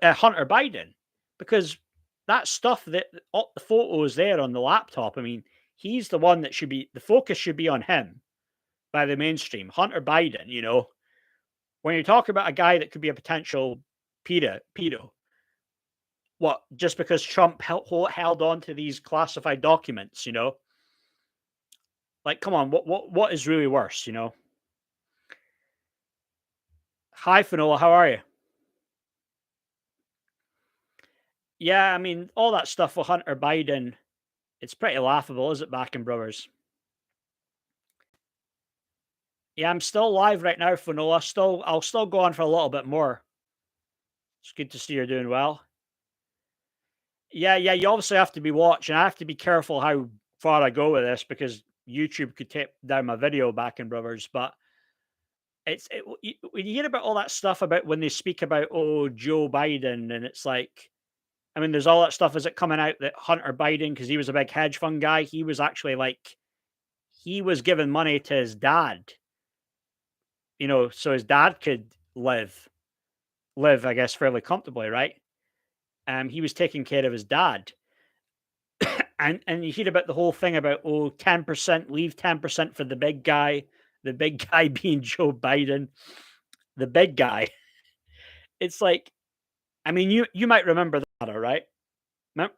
Hunter Biden, because that stuff, that all the photos there on the laptop, I mean, he's the one that the focus should be on him by the mainstream. Hunter Biden, when you talk about a guy that could be a potential pedo, what, just because Trump held on to these classified documents, like, come on, what is really worse? Hi, Finola, how are you? Yeah, I mean, all that stuff with Hunter Biden, it's pretty laughable, is it, Backing Brothers? Yeah, I'm still live right now, Finola. I'll still go on for a little bit more. It's good to see you're doing well. Yeah, yeah, you obviously have to be watching. I have to be careful how far I go with this because YouTube could take down my video, Backing Brothers. But when you hear about all that stuff about when they speak about, oh, Joe Biden, and it's like, I mean, there's all that stuff. Is it coming out that Hunter Biden, because he was a big hedge fund guy, he was actually like, he was giving money to his dad, so his dad could live, I guess, fairly comfortably, right? He was taking care of his dad. And you hear about the whole thing about, oh, 10%, leave 10% for the big guy being Joe Biden, the big guy. It's like, I mean, you might remember that, all right? Mem-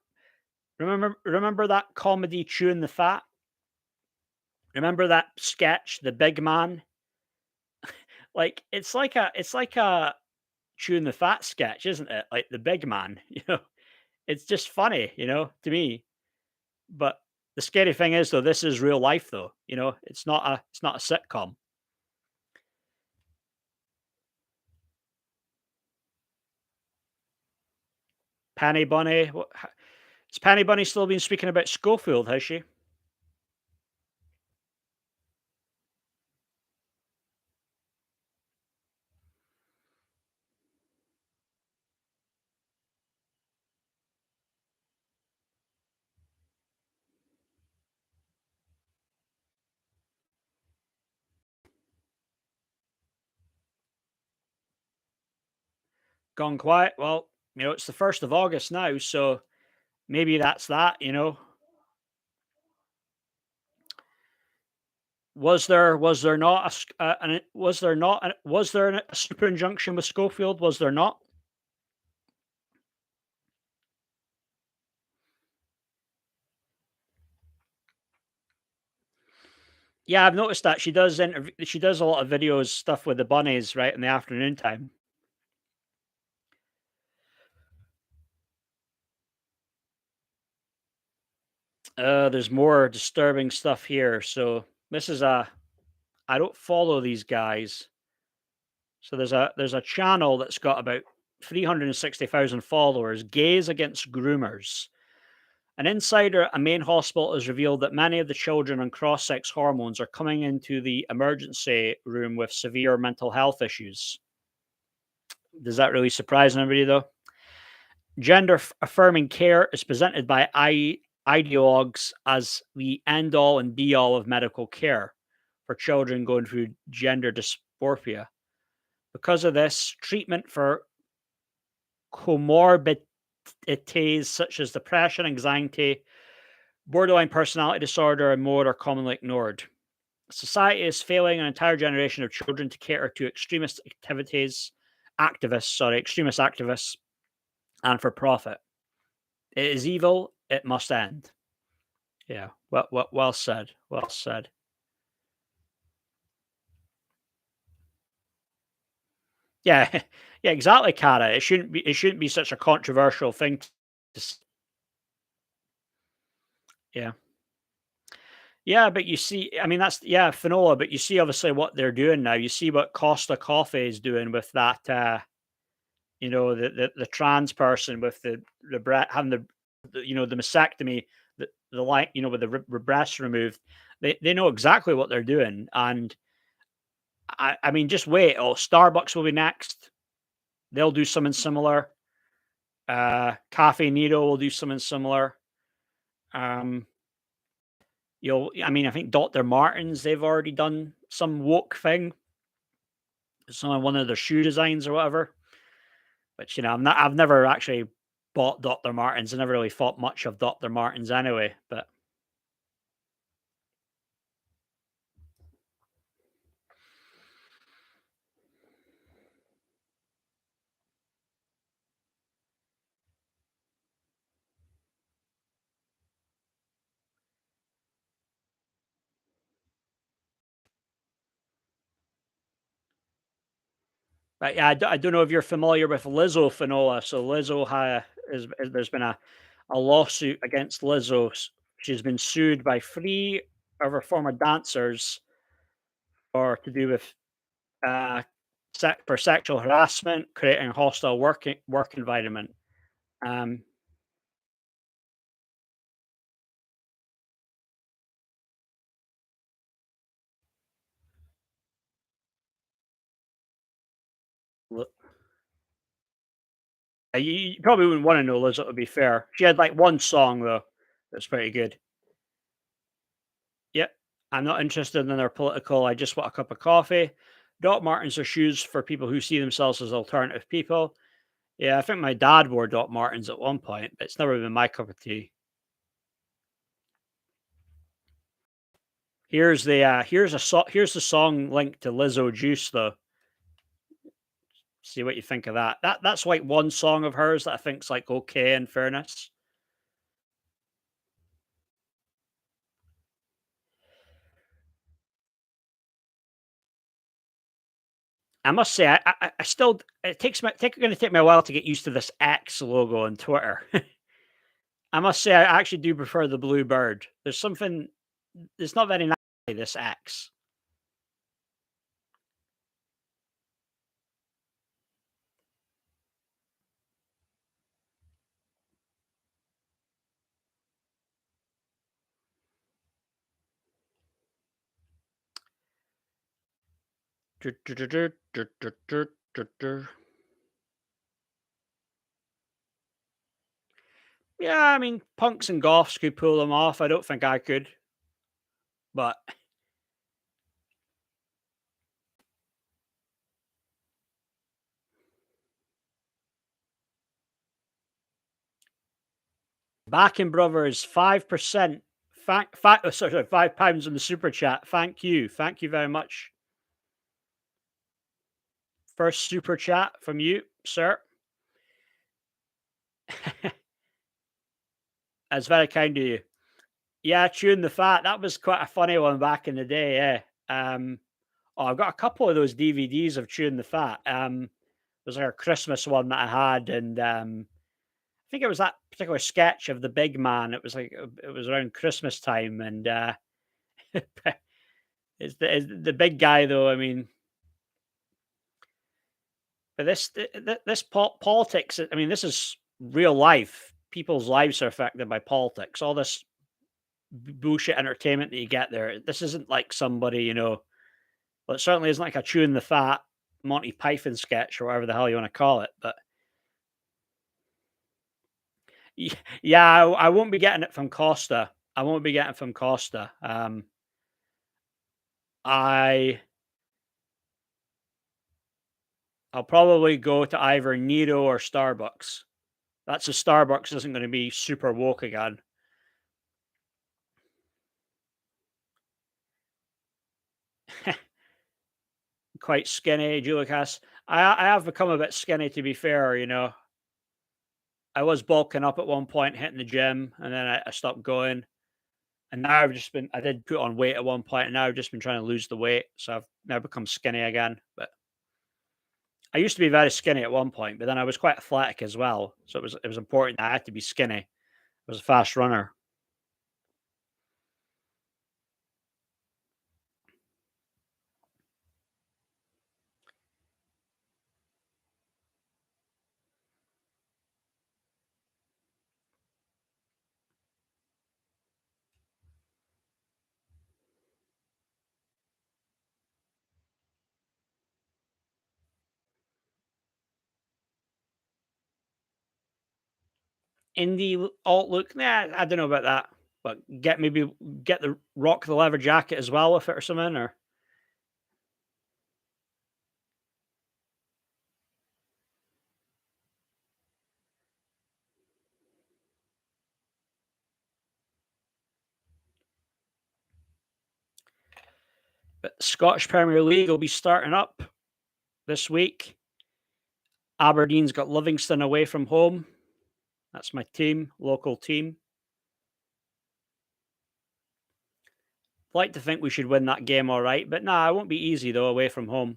remember that comedy Chewing the Fat? Remember that sketch, The Big Man? Like it's like a Chewing the Fat sketch, isn't it? Like the big man, It's just funny, to me. But the scary thing is though, this is real life though, it's not a sitcom. Penny Bunny, has Penny Bunny still been speaking about Schofield, has she? Gone quiet. Well, it's the 1st of August now, so maybe that's that. Was there not a s an was there not a was there a super injunction with Schofield? Was there not? Yeah, I've noticed that she does a lot of videos, stuff with the bunnies, right, in the afternoon time. There's more disturbing stuff here. So this is a I don't follow these guys. So there's a channel that's got about 360,000 followers, Gays Against Groomers. An insider at a main hospital has revealed that many of the children on cross sex hormones are coming into the emergency room with severe mental health issues. Does that really surprise anybody, though? Gender affirming care is presented by ideologues as the end all and be all of medical care for children going through gender dysmorphia. Because of this, treatment for comorbidities such as depression, anxiety, borderline personality disorder, and more are commonly ignored. Society is failing an entire generation of children to cater to extremist activists, and for profit. It is evil. It must end. Yeah. Well said. Well said. Yeah. Yeah. Exactly, Cara. It shouldn't be. It shouldn't be such a controversial thing. Yeah. Yeah, but you see, I mean, that's yeah, Finola. But you see, obviously, what they're doing now. You see what Costa Coffee is doing with that. The trans person with having the mastectomy, the line, with the breast removed. They know exactly what they're doing, and I mean, just wait. Oh, Starbucks will be next. They'll do something similar. Cafe Nero will do something similar. Um, I mean, I think Dr. Martens, they've already done some woke thing. Some on one of their shoe designs or whatever. Which I've never actually bought Dr. Martens. I never really thought much of Dr. Martens anyway. But yeah, I don't know if you're familiar with Lizzo Finola. So there's been a lawsuit against Lizzo. She's been sued by three of her former dancers for to do with for sexual harassment, creating a hostile work environment. Um, l- you probably wouldn't want to know Lizzo. To be fair, she had like one song though that's pretty good. Yep, I'm not interested in their political. I just want a cup of coffee. Doc Martens are shoes for people who see themselves as alternative people. Yeah, I think my dad wore Doc Martens at one point, but it's never been my cup of tea. Here's the song link to Lizzo Juice though. See what you think of that. That's like one song of hers that I think's like okay in fairness. I must say I still it takes me take gonna take me a while to get used to this X logo on Twitter. I must say I actually do prefer the blue bird. There's something it's not very nice this X. Yeah, I mean, punks and goths could pull them off. I don't think I could, but Backing Brothers, 5%. Sorry, £5 in the super chat. Thank you. Thank you very much. First super chat from you, sir. That's very kind of you. Yeah, Chewing the Fat. That was quite a funny one back in the day. Yeah. I've got a couple of those DVDs of Chewing the Fat. There's like a Christmas one that I had, and I think it was that particular sketch of the big man. It was like it was around Christmas time, and it's the big guy though. I mean, but this politics. I mean, this is real life. People's lives are affected by politics. All this bullshit entertainment that you get there. This isn't like somebody, well, it certainly isn't like a chewing the fat Monty Python sketch or whatever the hell you want to call it. But yeah, I won't be getting it from Costa. I won't be getting it from Costa. I I'll probably go to either Nero or Starbucks. That's a Starbucks isn't going to be super woke again. Quite skinny, Julicas. I have become a bit skinny to be fair. I was bulking up at one point, hitting the gym, and then I stopped going. And now I did put on weight at one point, and now I've just been trying to lose the weight. So I've now become skinny again. But I used to be very skinny at one point, but then I was quite athletic as well. So it was important that I had to be skinny. I was a fast runner. Indie alt look, nah, I don't know about that. But get the rock the leather jacket as well with it or something, or but the Scottish Premier League will be starting up this week. Aberdeen's got Livingston away from home. That's my team, local team. Like to think we should win that game all right, but nah, it won't be easy though away from home.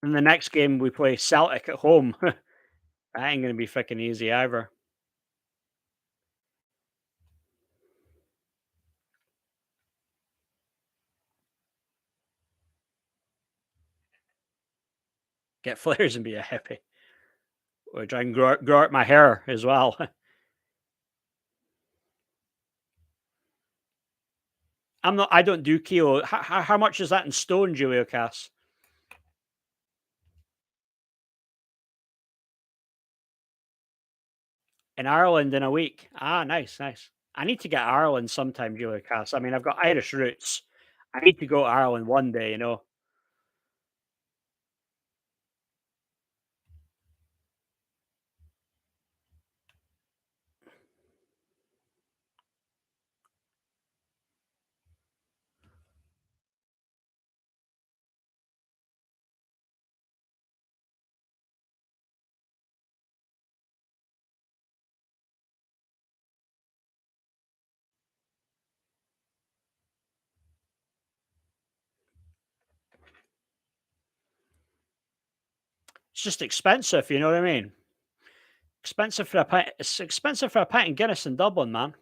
And the next game we play Celtic at home. That ain't gonna be freaking easy either. Get flares and be a hippie. Or try and grow out my hair as well. I don't do kilo. How much is that in stone, Julio Cass? In Ireland in a week. Ah, nice, nice. I need to get Ireland sometime, Julio Cass. I mean, I've got Irish roots. I need to go to Ireland one day. It's just expensive, you know what I mean? Expensive for a pint. It's expensive for a pint of Guinness in Dublin, man.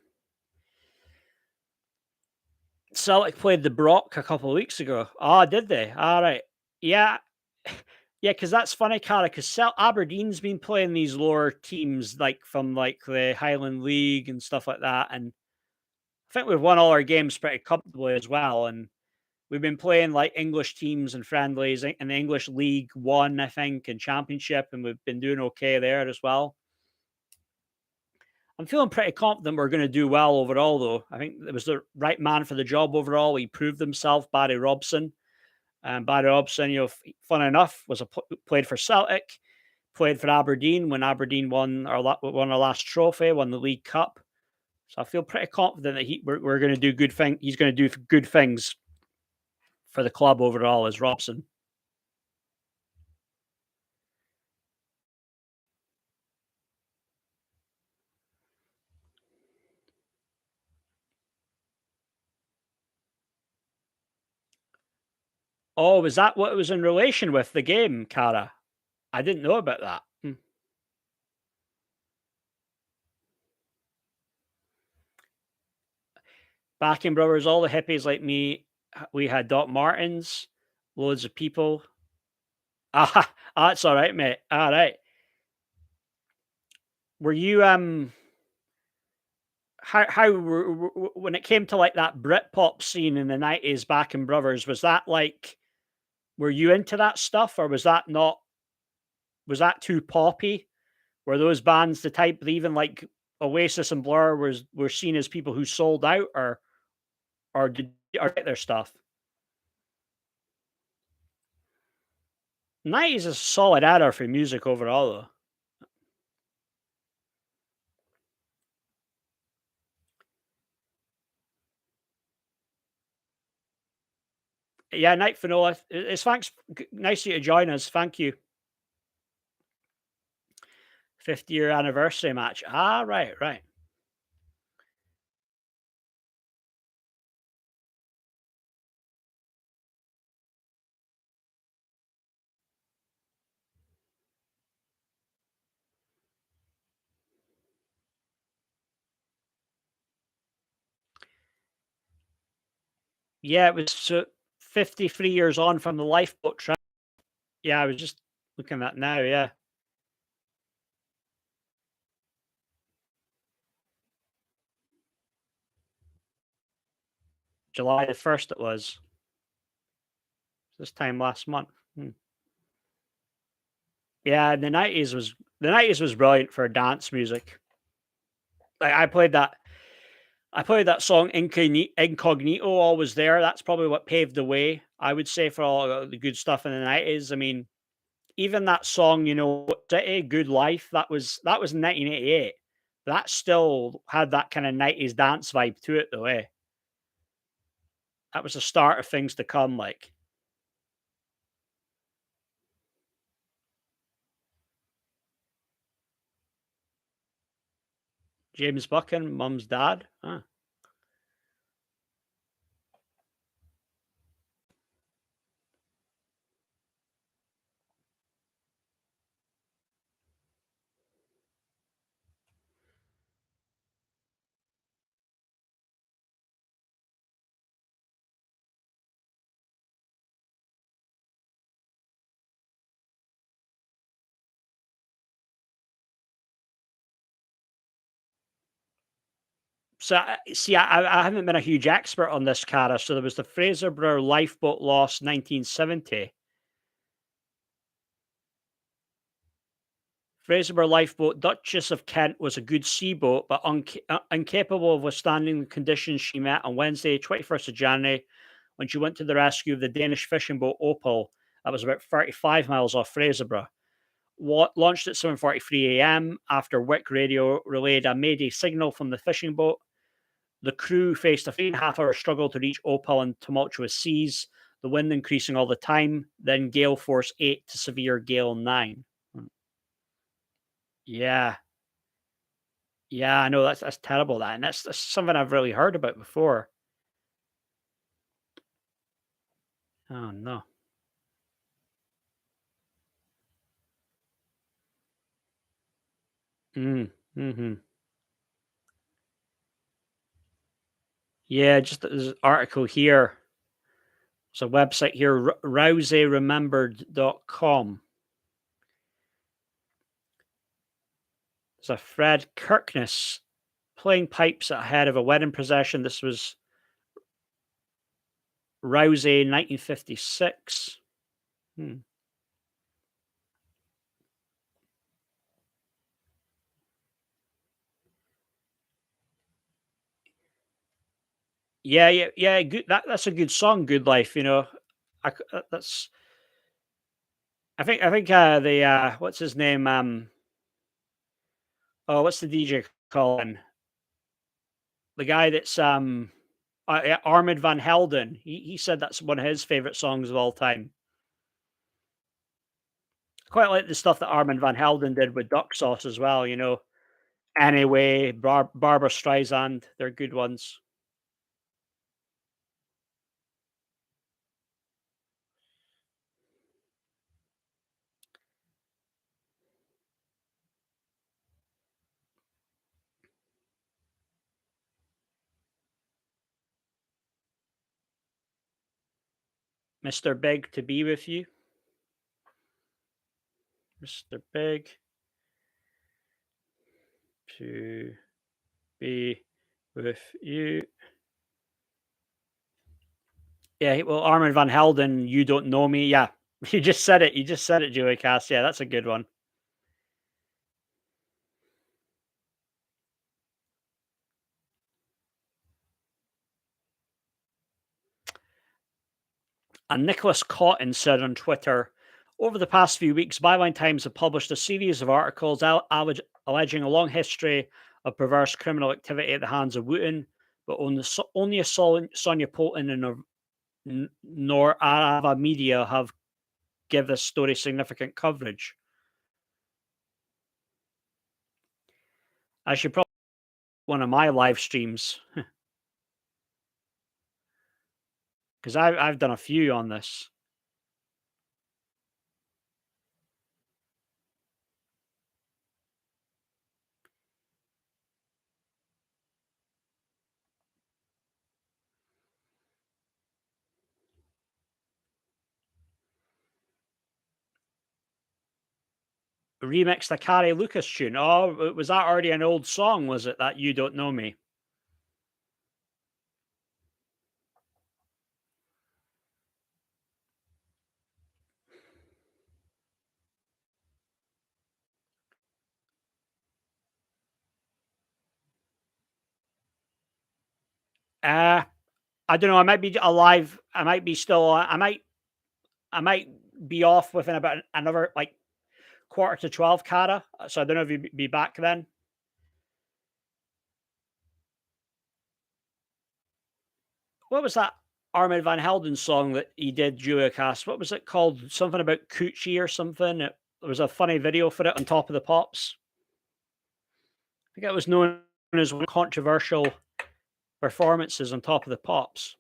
Celtic played the Brock a couple of weeks ago. Oh, did they? All right. Yeah. Yeah, because that's funny, Cara, because Aberdeen's been playing these lower teams like from like the Highland League and stuff like that. And I think we've won all our games pretty comfortably as well. And we've been playing like English teams and friendlies in the English League One, I think, and Championship, and we've been doing okay there as well. I'm feeling pretty confident we're going to do well overall, though. I think it was the right man for the job overall. He proved himself, Barry Robson. And Barry Robson, fun enough, played for Celtic, played for Aberdeen when Aberdeen won our last trophy, won the League Cup. So I feel pretty confident that we're going to do good thing. He's going to do good things for the club overall as Robson. Oh, was that what it was in relation with the game, Cara? I didn't know about that. Backing Brothers, all the hippies like me, we had Doc Martens, loads of people. Ah, that's all right, mate. All right. Were you when it came to like that Britpop scene in the 90s, Backing Brothers, was that like were you into that stuff or was that too poppy? Were those bands the type that even like Oasis and Blur were seen as people who sold out or did or get their stuff? 90s is a solid era for music overall though. Yeah, Night Finola. It's thanks. Nice of you to join us. Thank you. 50-year anniversary match. Ah, right, right. Yeah, it was 53 years on from the lifeboat trip. Yeah, I was just looking at that now. Yeah, July the 1st it was this time last month. Hmm. Yeah, the 90s was brilliant for dance music. Like I played that song Incognito always there. That's probably what paved the way, I would say, for all the good stuff in the 90s. I mean, even that song, City, Good Life, that was in 1988. That still had that kind of 90s dance vibe to it though, eh? That was the start of things to come, like James Buchan, Mum's dad. Huh. So, see, I haven't been a huge expert on this, Cara. So there was the Fraserburgh lifeboat loss, 1970. Fraserburgh lifeboat, Duchess of Kent, was a good sea boat, but incapable of withstanding the conditions she met on Wednesday, 21st of January, when she went to the rescue of the Danish fishing boat Opal that was about 35 miles off Fraserburgh. Launched at 7:43 a.m. after Wick Radio relayed a mayday signal from the fishing boat. The crew faced a 3.5 hour struggle to reach Opal in tumultuous seas, the wind increasing all the time, then gale force 8 to severe gale 9. Yeah, yeah, I know that's terrible. That and that's something I've really heard about before. Oh no. Mm-hmm. Yeah, just there's an article here. There's a website here, rouseyremembered.com. There's a Fred Kirkness playing pipes at head of a wedding procession. This was Rousey, 1956. Hmm. Yeah, yeah, yeah. Good. That's a good song. Good life. That's the what's his name? Oh, what's the DJ calling? The guy that's yeah, Armid van Helden. He said that's one of his favorite songs of all time. Quite like the stuff that Armin van Helden did with Duck Sauce as well. Anyway, Barbara Streisand, they're good ones. Mr. Big to be with you. Mr. Big to be with you. Yeah, well, Armin van Helden, you don't know me. Yeah, you just said it. You just said it, Joey Cass. Yeah, that's a good one. And Nicholas Cotton said on Twitter, over the past few weeks, Byline Times have published a series of articles alleging a long history of perverse criminal activity at the hands of Wooten, but only a Sonia Polton and nor Arava Media have give this story significant coverage. I should probably one of my live streams because I've done a few on this. Remixed a Carrie Lucas tune. Oh, was that already an old song? Was it that You Don't Know Me? I don't know. I might be alive. I might be still. I might be off within about another like quarter to 12, Cara. So I don't know if you'd be back then. What was that Armin van Helden song that he did, Julia Cast? What was it called? Something about Coochie or something. There was a funny video for it on Top of the Pops. I think it was known as one of the controversial performances on Top of the Pops.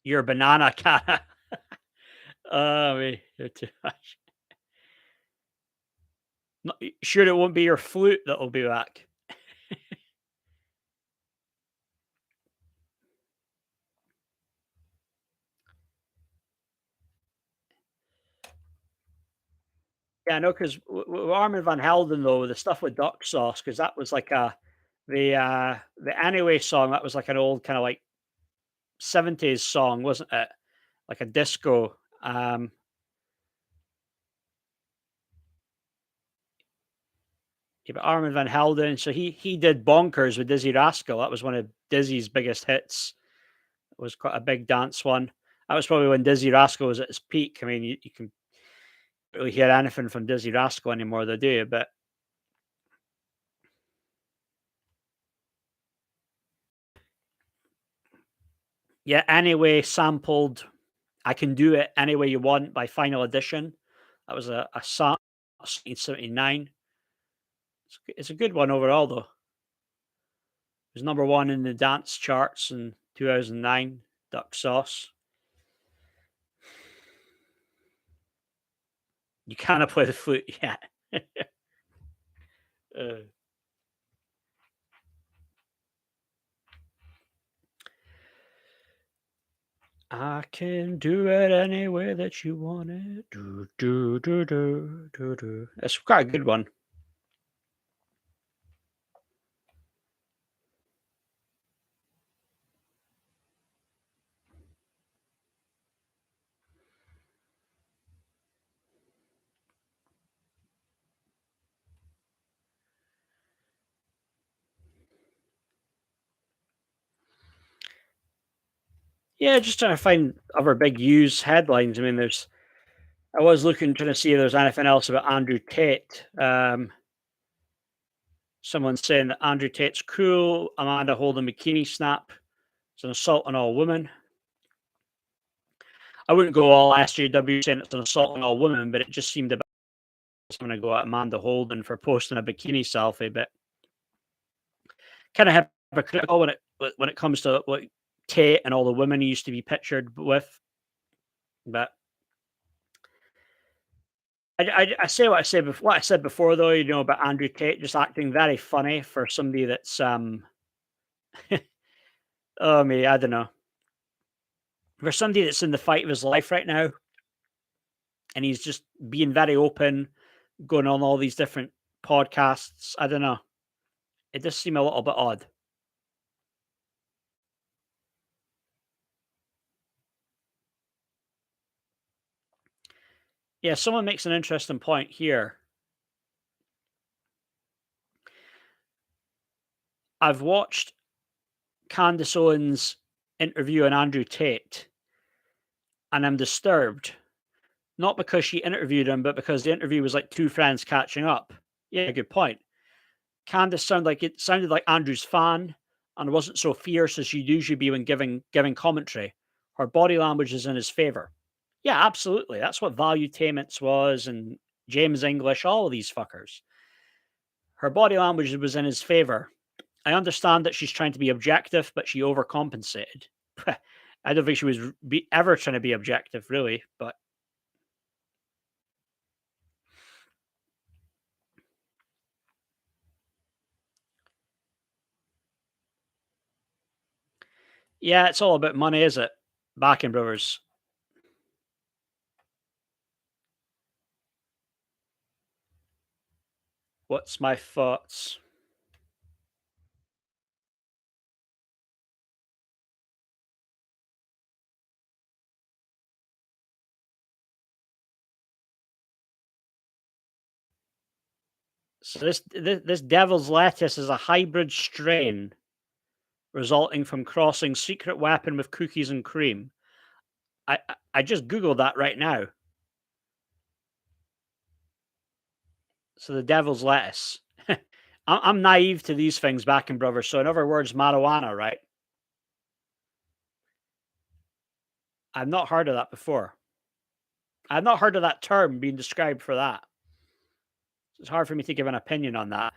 Your banana, Cara. Oh, me, you're too much. Sure, it won't be your flute that'll be back. Yeah, I know because Armin van Helden though, the stuff with Duck Sauce, because that was like the Anyway song. That was like an old kind of like 70s song, wasn't it? Like a disco. Yeah, but Armin van Helden, so he did Bonkers with Dizzy Rascal. That was one of Dizzy's biggest hits. It was quite a big dance one. That was probably when Dizzy Rascal was at its peak. I mean, you can really hear anything from Dizzy Rascal anymore, though, do you? But yeah, Anyway sampled I Can Do It Any Way You Want by Final Edition. That was a song 1979. It's a good one overall, though. It was number one in the dance charts in 2009. Duck Sauce. You cannot play the flute yet. uh, I can do it any way that you want it. Do, do, do, do, do, do. It's quite a good one. Yeah, just trying to find other big news headlines. I mean, I was looking, trying to see if there's anything else about Andrew Tate. Someone's saying that Andrew Tate's cool. Amanda holding bikini snap. It's an assault on all women. I wouldn't go all SJW saying it's an assault on all women, but it just seemed a bit. I'm going to go at Amanda Holden for posting a bikini selfie, but kind of hypocritical when it comes to what Tate and all the women he used to be pictured with. But I say what I say before. What I said before, though, about Andrew Tate just acting very funny for somebody that's oh me, I don't know, for somebody that's in the fight of his life right now, and he's just being very open, going on all these different podcasts. I don't know. It does seem a little bit odd. Yeah, someone makes an interesting point here. I've watched Candace Owens' interview on Andrew Tate, and I'm disturbed. Not because she interviewed him, but because the interview was like two friends catching up. Yeah, good point. Candace sounded like Andrew's fan and wasn't so fierce as she'd usually be when giving commentary. Her body language is in his favor. Yeah, absolutely. That's what Valuetainments was, and James English, all of these fuckers. Her body language was in his favor. I understand that she's trying to be objective, but she overcompensated. I don't think she was ever trying to be objective, really. But yeah, it's all about money, is it? Backing Brothers. What's my thoughts? So this devil's lettuce is a hybrid strain resulting from crossing secret weapon with cookies and cream. I just googled that right now. So the devil's lettuce. I'm naive to these things, Back and Brothers. So in other words, marijuana, right? I've not heard of that before. I've not heard of that term being described for that. It's hard for me to give an opinion on that.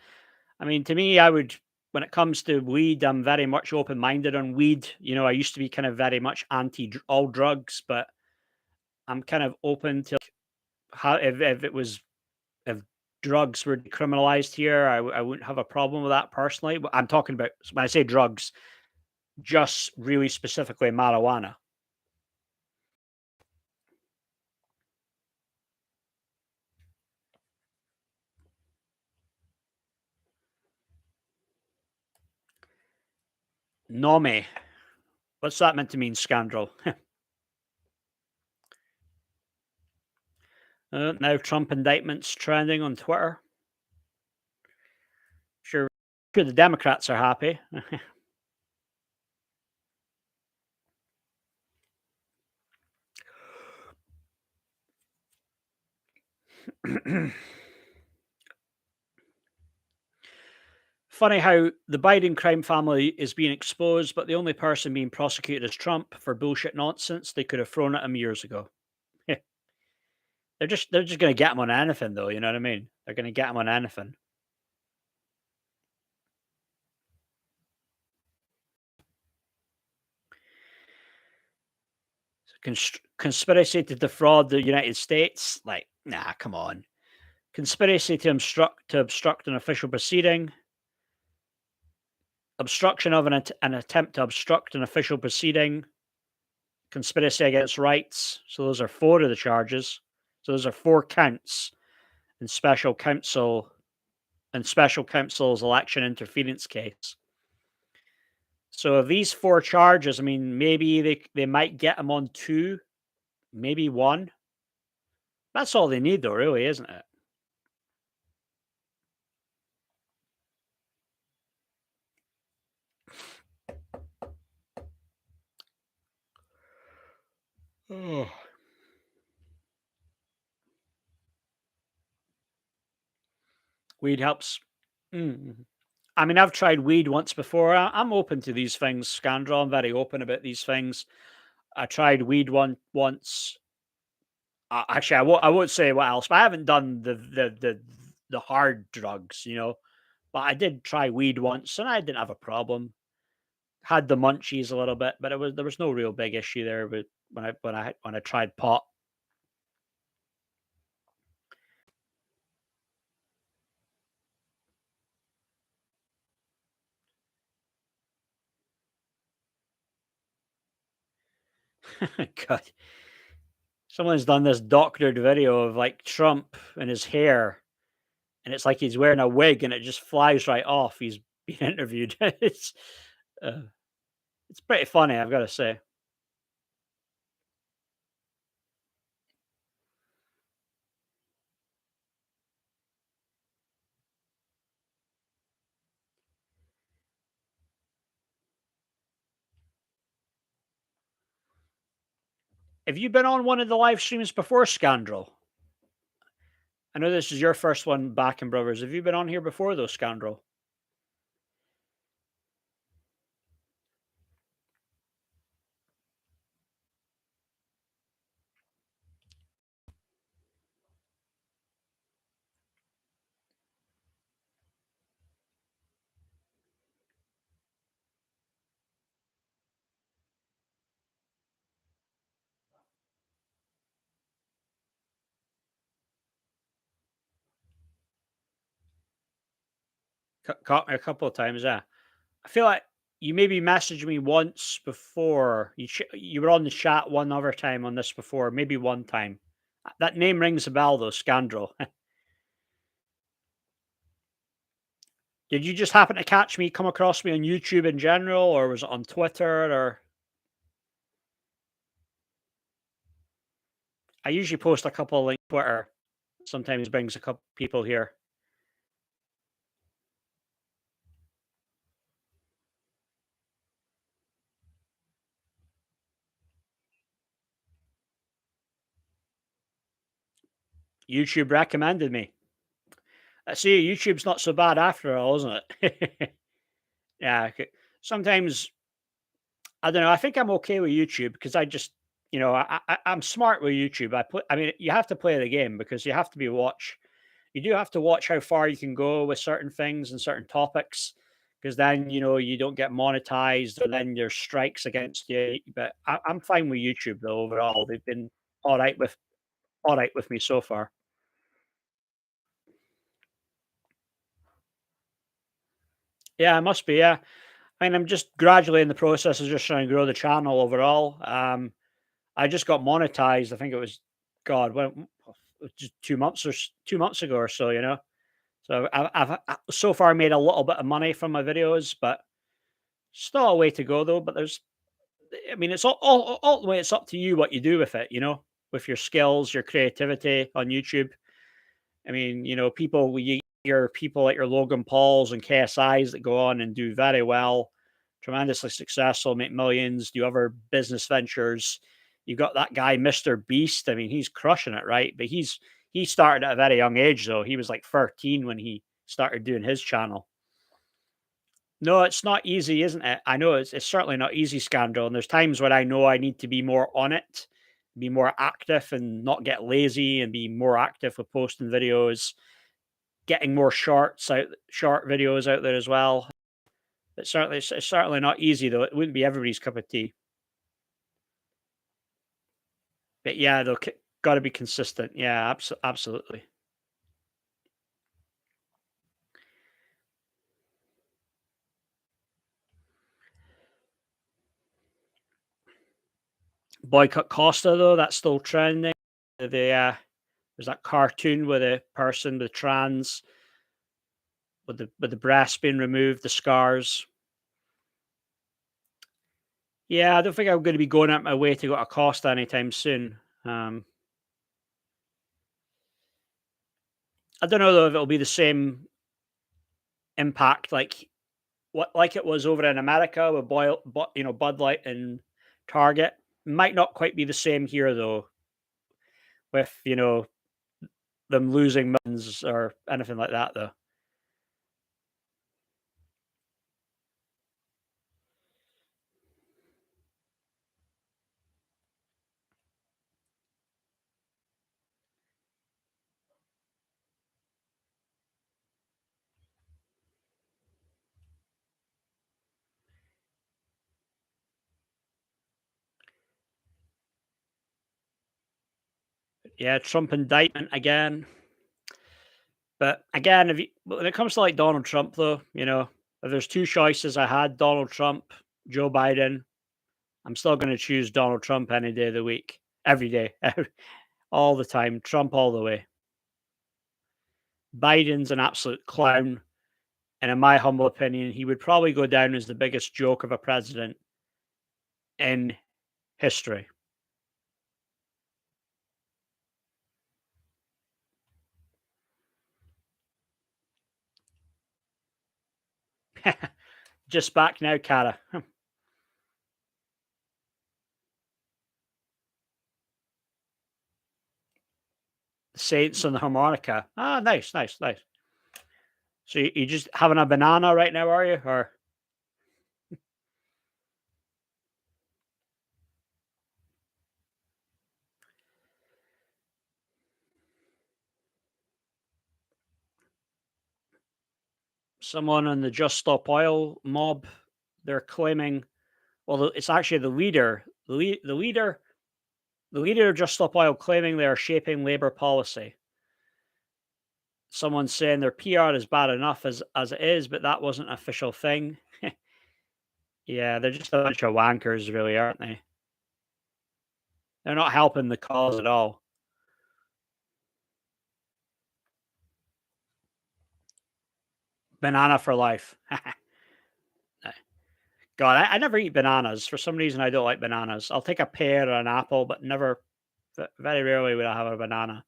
I mean, to me, when it comes to weed, I'm very much open minded on weed. I used to be kind of very much anti all drugs, but I'm kind of open to how if drugs were decriminalized here, I wouldn't have a problem with that personally. But I'm talking about when I say drugs, just really specifically marijuana. Nome. What's that meant to mean, scoundrel? Now Trump indictments trending on Twitter. Sure, sure the Democrats are happy. Funny how the Biden crime family is being exposed, but the only person being prosecuted is Trump for bullshit nonsense they could have thrown at him years ago. They're just going to get him on anything, though. You know what I mean? They're going to get him on anything. Conspiracy to defraud the United States, like, nah, come on. Conspiracy to obstruct an official proceeding, obstruction of an attempt to obstruct an official proceeding, conspiracy against rights. So those are four of the charges. So those are four counts in special counsel's election interference case. So of these four charges, I mean, maybe they might get him on two, maybe one. That's all they need, though, really, isn't it? Oh. Weed helps. Mm. I mean, I've tried weed once before. I'm open to these things, Scandal. I'm very open about these things. I tried weed once. Actually, I won't say what else, but I haven't done the hard drugs, But I did try weed once, and I didn't have a problem. Had the munchies a little bit, but there was no real big issue there with when I tried pot. God, someone's done this doctored video of like Trump and his hair, and it's like he's wearing a wig, and it just flies right off. He's being interviewed. Uh, it's pretty funny, I've got to say. Have you been on one of the live streams before, Scandal? I know this is your first one back in Brothers. Have you been on here before, though, Scandal? Caught me a couple of times, yeah. I feel like you maybe messaged me once before. You were on the chat one other time on this before, maybe one time. That name rings a bell, though, Scandal. Did you just happen to come across me on YouTube in general, or was it on Twitter? Or I usually post a couple of links on Twitter. Sometimes brings a couple people here. YouTube recommended me. I see YouTube's not so bad after all, isn't it? Yeah. Sometimes I don't know. I think I'm okay with YouTube because I just, I'm smart with YouTube. I mean, you have to play the game because you have to be watch. You do have to watch how far you can go with certain things and certain topics, because then you don't get monetized, or then there's strikes against you. But I'm fine with YouTube though. Overall, they've been all right with me so far. Yeah, it must be. Yeah, I mean, I'm just gradually in the process of just trying to grow the channel overall. I just got monetized. I think it was God, when just 2 months 2 months ago or so. So I've so far made a little bit of money from my videos, but still a way to go though. But I mean, it's all the way. It's up to you what you do with it. With your skills, your creativity on YouTube. I mean, you hear people like your Logan Pauls and KSIs that go on and do very well, tremendously successful, make millions, do other business ventures. You've got that guy, Mr. Beast. I mean, he's crushing it, right? But he started at a very young age, though. He was like 13 when he started doing his channel. No, it's not easy, isn't it? I know it's certainly not easy, Scandal. And there's times when I know I need to be more on it, be more active, and not get lazy, and be more active with posting videos, getting more short videos out there as well. It's certainly not easy though. It wouldn't be everybody's cup of tea. But yeah, they'll got to be consistent. Yeah, absolutely. Boycott Costa though, that's still trending. There's that cartoon with a person with trans, with the breast being removed, the scars. Yeah, I don't think I'm going to be going out my way to go to Costa anytime soon. I don't know though if it'll be the same impact like it was over in America with Bud Light and Target. Might not quite be the same here though, with them losing millions or anything like that though. Yeah, Trump indictment again. But again, if you, when it comes to like Donald Trump though, if there's two choices I had, Donald Trump, Joe Biden, I'm still going to choose Donald Trump any day of the week, every day, all the time. Trump all the way. Biden's an absolute clown. And in my humble opinion, he would probably go down as the biggest joke of a president in history. Just back now, Cara. Saints and the harmonica. Ah, nice, nice, nice. So you just having a banana right now, are you? Or someone in the Just Stop Oil mob? They're claiming. Well, it's actually the leader. The leader of Just Stop Oil claiming they are shaping labor policy. Someone's saying their PR is bad enough as it is, but that wasn't an official thing. Yeah, they're just a bunch of wankers, really, aren't they? They're not helping the cause at all. Banana for life. God, I never eat bananas. For some reason, I don't like bananas. I'll take a pear or an apple, but never, very rarely will I have a banana.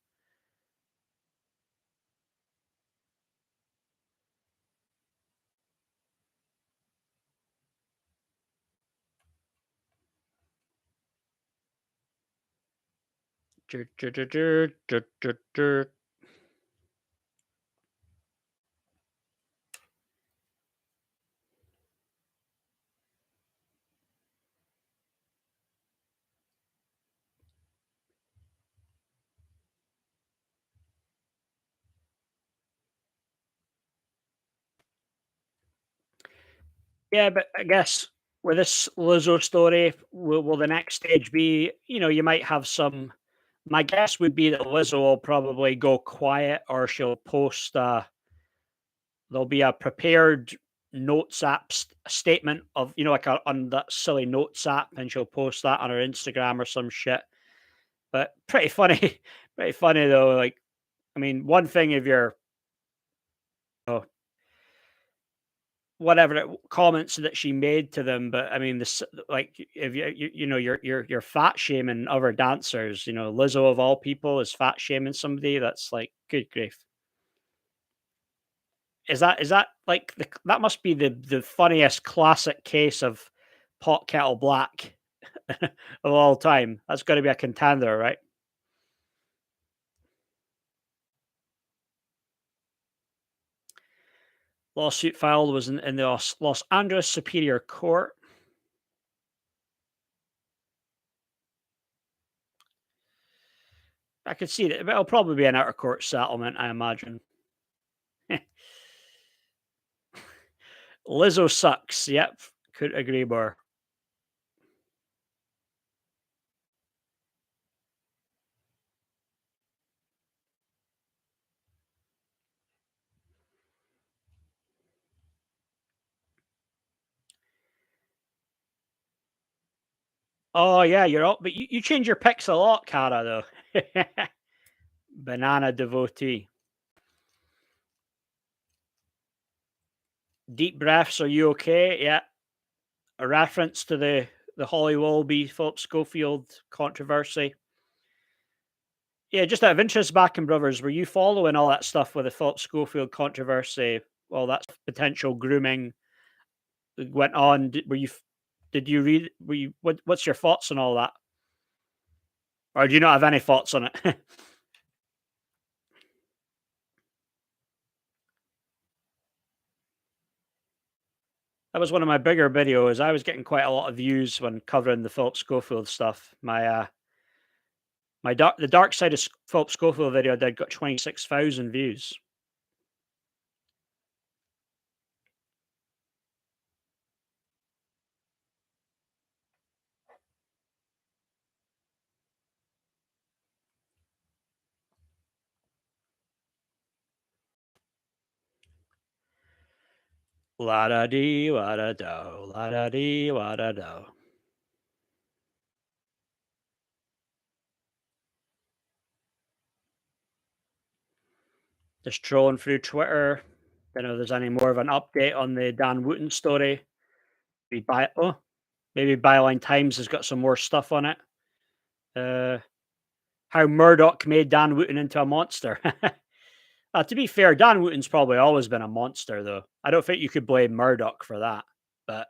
Dur, dur, dur, dur, dur, dur, dur. Yeah, but I guess with this Lizzo story, will the next stage be, you might have some. My guess would be that Lizzo will probably go quiet or she'll post, there'll be a prepared notes app statement of, like on that silly notes app, and she'll post that on her Instagram or some shit. But pretty funny, pretty funny though. Like, I mean, one thing if you're, oh, whatever comments that she made to them, but I mean, this like if you're fat shaming other dancers, Lizzo of all people is fat shaming somebody. That's like good grief. Is that like that must be the funniest classic case of pot kettle black of all time. That's got to be a contender, right? Lawsuit filed was in the Los Angeles Superior Court. I could see that, but it'll probably be an out of court settlement, I imagine. Lizzo sucks. Yep, could agree more. Oh yeah, you're all, but you change your picks a lot, Cara. Though. Banana devotee. Deep breaths. Are you okay? Yeah. A reference to the Holly Willoughby Philip Schofield controversy. Yeah, just out of interest, back in Brothers, were you following all that stuff with the Philip Schofield controversy? All that potential grooming that went on. Did you read? What's your thoughts on all that? Or do you not have any thoughts on it? That was one of my bigger videos. I was getting quite a lot of views when covering the Philip Schofield stuff. The dark side of Philip Schofield video I did got 26,000 views. La da dee, la da do, la da dee, la da do. Just trolling through Twitter. Don't know if there's any more of an update on the Dan Wooten story. Maybe Byline Times has got some more stuff on it. Uh, how Murdoch made Dan Wooten into a monster. To be fair, Dan Wooten's probably always been a monster, though. I don't think you could blame Murdoch for that. But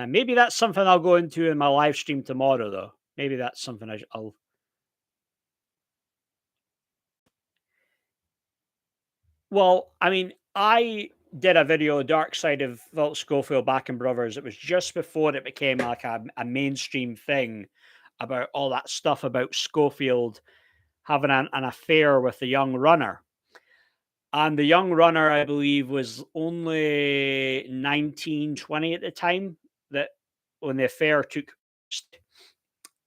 maybe that's something I'll go into in my live stream tomorrow, though. Maybe that's something I'll. Well, I mean, I did a video, Dark Side of Philip Schofield Back and Brothers. It was just before it became like a mainstream thing about all that stuff about Schofield having an affair with the young runner. And the young runner, I believe, was only 19, 20 at the time that when the affair took place.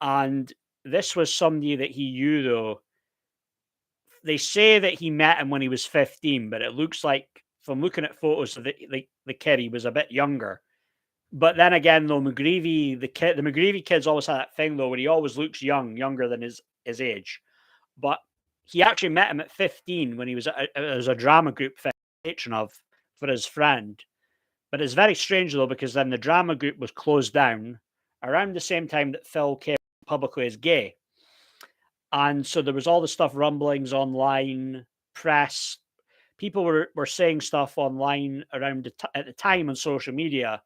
And this was somebody that he knew, though. They say that he met him when he was 15, but it looks like from looking at photos of the kid, he was a bit younger. But then again, though, the McGreevy kid's always had that thing, though, where he always looks young, younger than his age. But he actually met him at 15 when he was as a drama group patron of for his friend. But it's very strange, though, because then the drama group was closed down around the same time that Phil came publicly as gay. And so there was all the stuff rumblings online, press. People were saying stuff online around at the time on social media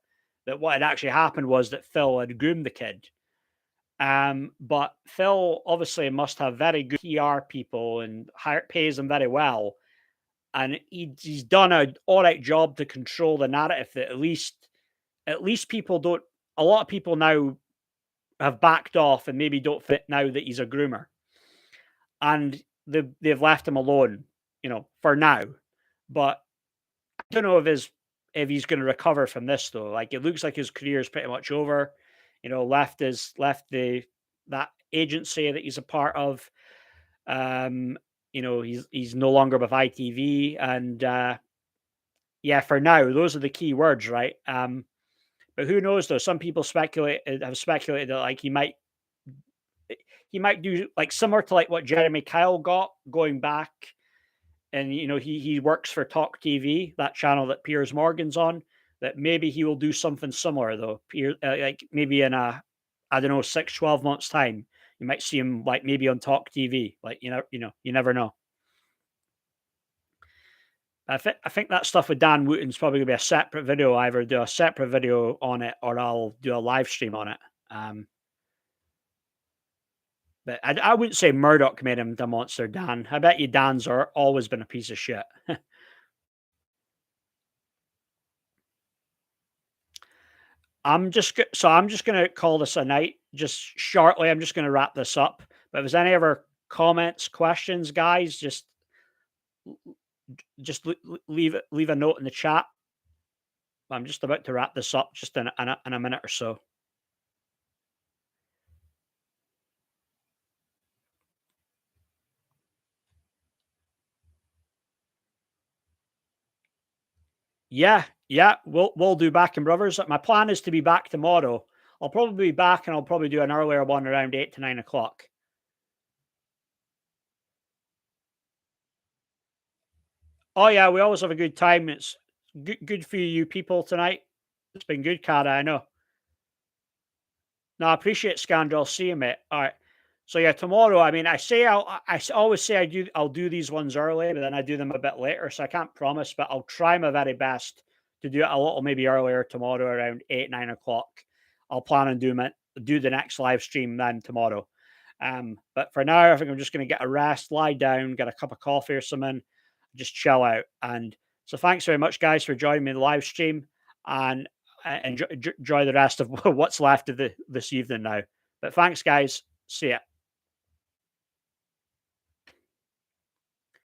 that what had actually happened was that Phil had groomed the kid. But Phil obviously must have very good PR people and pays them very well. And he's done an all right job to control the narrative that at least people don't. A lot of people now have backed off and maybe don't fit now that he's a groomer, and they've left him alone, for now. But I don't know if he's going to recover from this though. Like it looks like his career is pretty much over. Left that agency that he's a part of. He's no longer with ITV, and yeah, for now, those are the key words, right? But who knows though? Some people have speculated that like he might do like similar to like what Jeremy Kyle got going back, and he works for Talk TV, that channel that Piers Morgan's on. That maybe he will do something similar though. Like maybe in I don't know 6-12 months time, you might see him like maybe on Talk TV. Like you never know. I think that stuff with Dan Wooten's probably gonna be a separate video. I either do a separate video on it or I'll do a live stream on it. But I wouldn't say Murdoch made him the monster, Dan. I bet you Dan's are always been a piece of shit. I'm just gonna call this a night. Just shortly, I'm just gonna wrap this up. But if there's any other comments, questions, guys, just leave a note in the chat. I'm just about to wrap this up, just in a minute or so. Yeah, yeah, we'll do Back and Brothers. My plan is to be back tomorrow. I'll probably be back, and I'll probably do an earlier one around 8 to 9 o'clock. Oh yeah, we always have a good time. It's good for you people tonight. It's been good, Cara. I know. No, I appreciate Scandal. See you, mate. All right. So yeah, tomorrow. I mean, always say I'll do these ones early, but then I do them a bit later. So I can't promise, but I'll try my very best to do it a little maybe earlier tomorrow, around 8-9 o'clock. I'll plan on do the next live stream then tomorrow. But for now, I think I'm just going to get a rest, lie down, get a cup of coffee or something, just chill out. And so, thanks very much, guys, for joining me in the live stream, and enjoy the rest of what's left of this evening now. But thanks, guys. See ya.